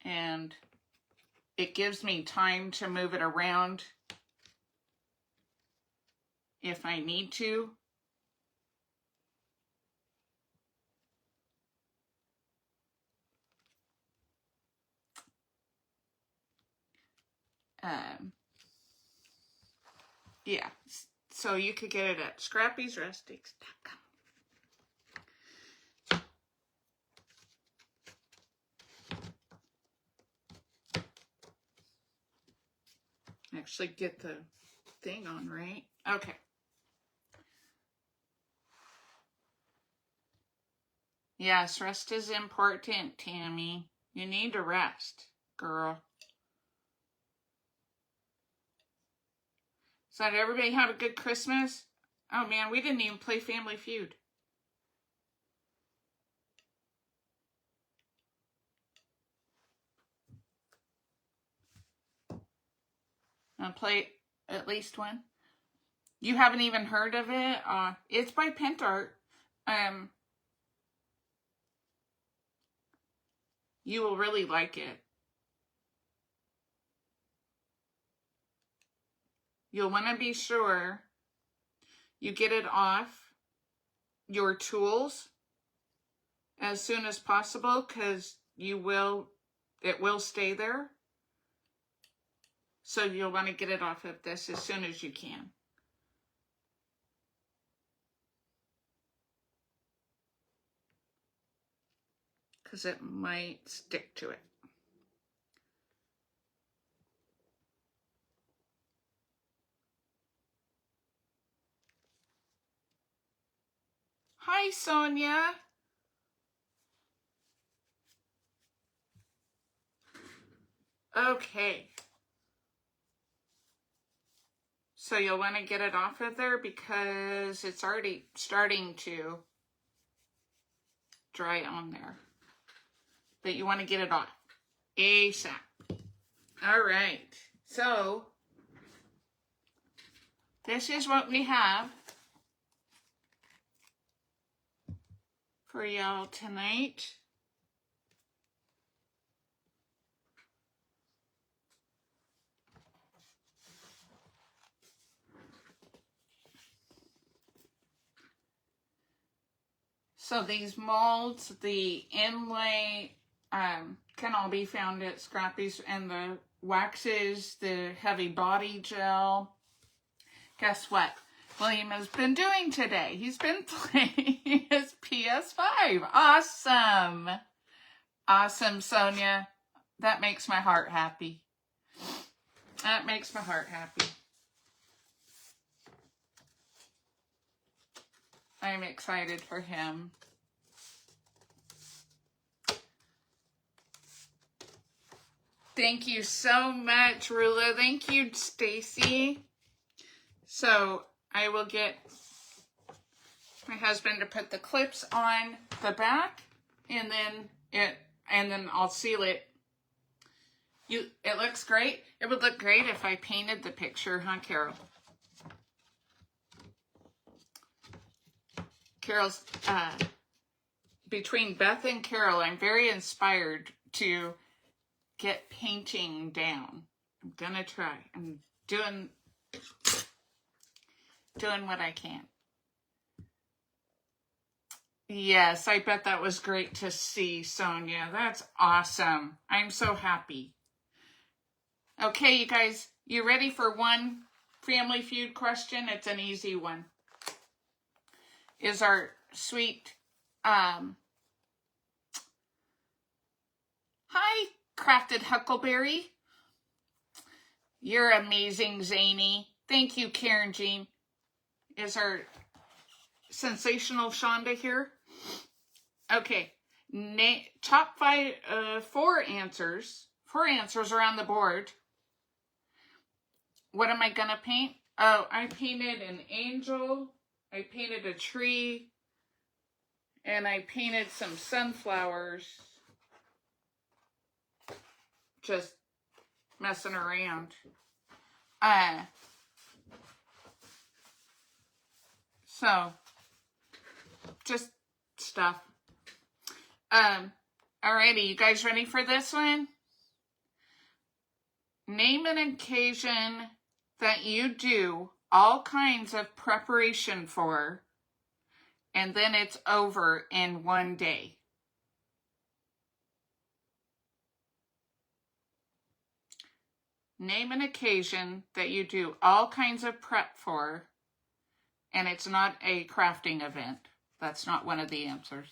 And it gives me time to move it around if I need to. Yeah, so you could get it at scrappysrustics.com. Actually get the thing on right. Okay. Yes, rest is important, Tammy. You need to rest, girl. So did everybody have a good Christmas? Oh man, we didn't even play Family Feud. I'll play at least one. You haven't even heard of it? It's by Pentart. You will really like it. You'll want to be sure you get it off your tools as soon as possible because it will stay there. So you'll want to get it off of this as soon as you can. Because it might stick to it. Hi, Sonia. Okay. So you'll want to get it off of there because it's already starting to dry on there. But you want to get it off ASAP. All right. So this is what we have for y'all tonight. So these molds, the Inlay, can all be found at Scrappy's, and the waxes, the heavy body gel. Guess what William has been doing today? He's been playing his PS5. Awesome. Awesome, Sonia. That makes my heart happy. That makes my heart happy. I'm excited for him. Thank you so much, Rula. Thank you, Stacy. So I will get my husband to put the clips on the back, and then I'll seal it. It looks great. It would look great if I painted the picture, huh, Carol? Carol's, between Beth and Carol, I'm very inspired to get painting down. I'm gonna try. I'm doing what I can. Yes, I bet that was great to see, Sonia. That's awesome. I'm so happy. Okay, you guys, you ready for one Family Feud question? It's an easy one. Is our sweet, hi, Crafted Huckleberry. You're amazing, Zany. Thank you, Karen Jean. Is our sensational Shonda here? Okay, top five, four answers are on the board. What am I gonna paint? Oh, I painted an angel, I painted a tree, and I painted some sunflowers. Just messing around. So, just stuff. Alrighty, you guys ready for this one? Name an occasion that you do all kinds of preparation for, and then it's over in one day. Name an occasion that you do all kinds of prep for, and it's not a crafting event. That's not one of the answers.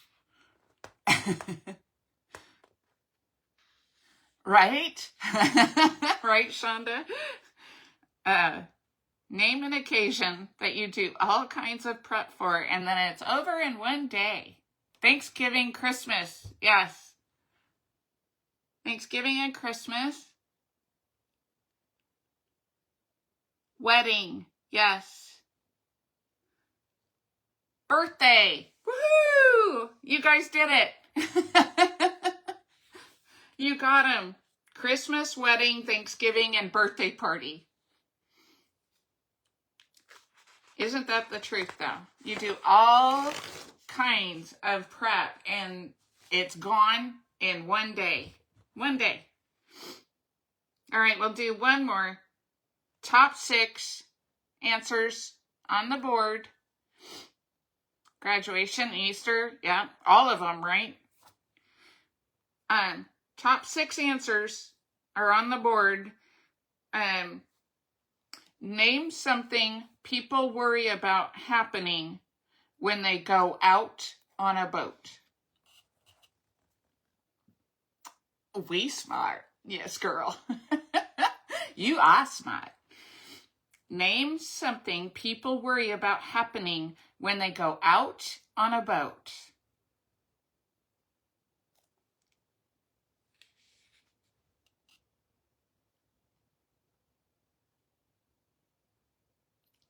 Right? Right, Shonda? Name an occasion that you do all kinds of prep for, and then it's over in one day. Thanksgiving, Christmas. Yes. Thanksgiving and Christmas. Wedding. Yes. Birthday. Woohoo! You guys did it. You got them. Christmas, wedding, Thanksgiving, and birthday party. Isn't that the truth, though? You do all kinds of prep, and it's gone in one day. One day. All right, we'll do one more. Top 6 answers on the board. Graduation, Easter, yeah, all of them, right? Top 6 answers are on the board. Name something people worry about happening when they go out on a boat. We smart. Yes, girl. You are smart. Name something people worry about happening when they go out on a boat.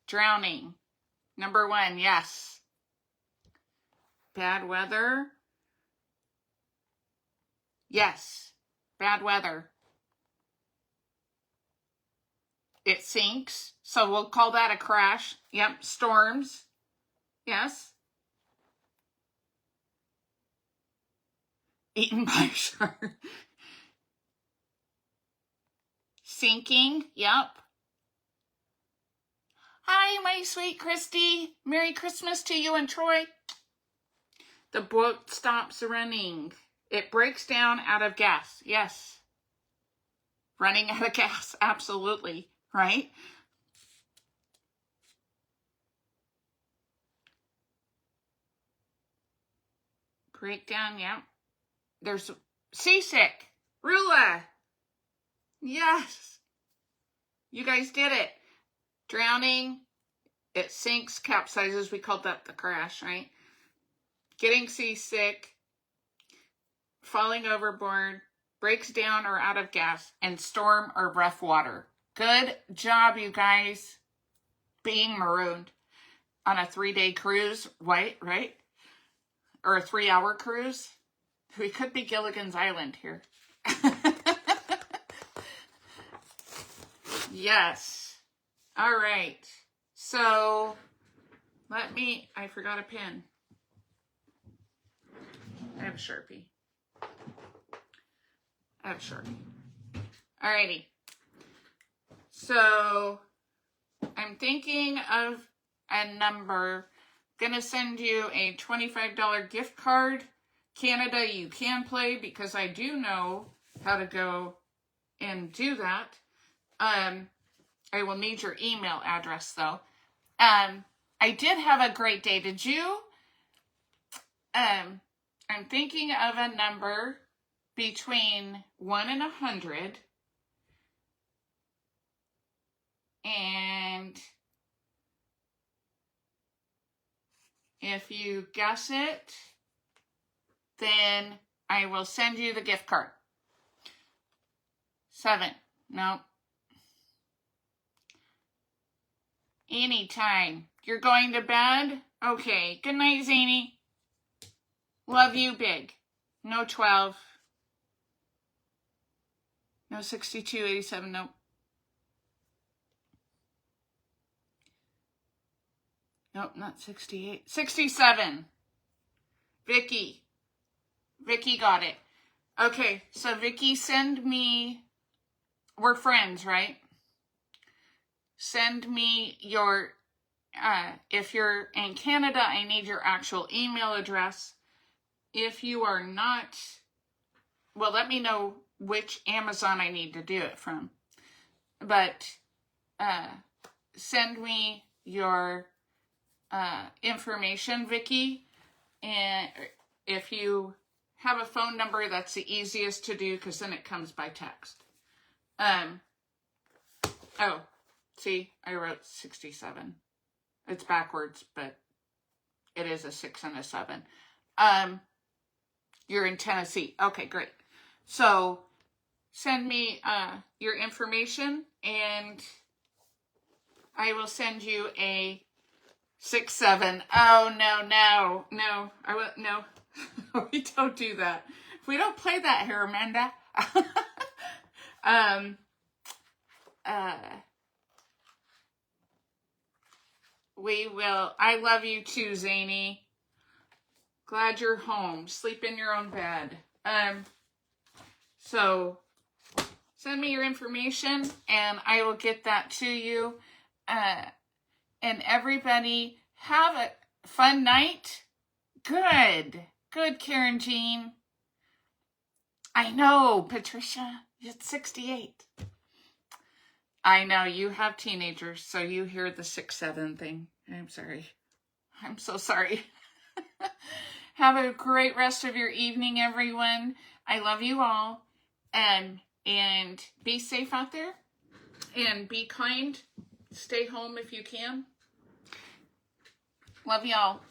Drowning. Number 1, yes. Bad weather. Yes. Bad weather. It sinks, so we'll call that a crash. Yep, storms. Yes. Eaten by a shark. Sinking, yep. Hi, my sweet Christy. Merry Christmas to you and Troy. The boat stops running. It breaks down out of gas. Yes. Running out of gas. Absolutely. Right? Breakdown, yeah. There's seasick. Rula. Yes. You guys did it. Drowning. It sinks, capsizes. We called that the crash, right? Getting seasick. Falling overboard. Breaks down or out of gas. And storm or rough water. Good job, you guys. Being marooned on a 3-day cruise. Right? Or a 3-hour cruise. We could be Gilligan's Island here. Yes. All right. So, I forgot a pen. I have a Sharpie. Alrighty. So, I'm thinking of a number. Gonna send you a $25 gift card. Canada, you can play because I do know how to go and do that. I will need your email address though. I did have a great day. Did you? I'm thinking of a number between 1 and 100. And if you guess it, then I will send you the gift card. 7. No. Anytime. You're going to bed? Okay. Good night, Zany. Love you big. No 12. No 62, 87. Nope. Nope, not 68. 67. Vicky. Vicky got it. Okay, so Vicky, send me... We're friends, right? Send me your... if you're in Canada, I need your actual email address. If you are not... Well, let me know which Amazon I need to do it from. But send me your information, Vicky. And if you have a phone number, that's the easiest to do because then it comes by text. Oh, see, I wrote 67. It's backwards, but it is a 6 and a 7. You're in Tennessee. Okay, great. So send me your information and I will send you a 6-7. Oh, no. No. We don't do that. We don't play that here, Amanda. We will. I love you too, Zany. Glad you're home. Sleep in your own bed. So send me your information and I will get that to you. And everybody have a fun night. Good, Karen Jean. I know, Patricia, it's 68. I know, you have teenagers, so you hear the 6-7 thing. I'm sorry. I'm so sorry. Have a great rest of your evening, everyone. I love you all. And be safe out there. And be kind. Stay home if you can. Love y'all.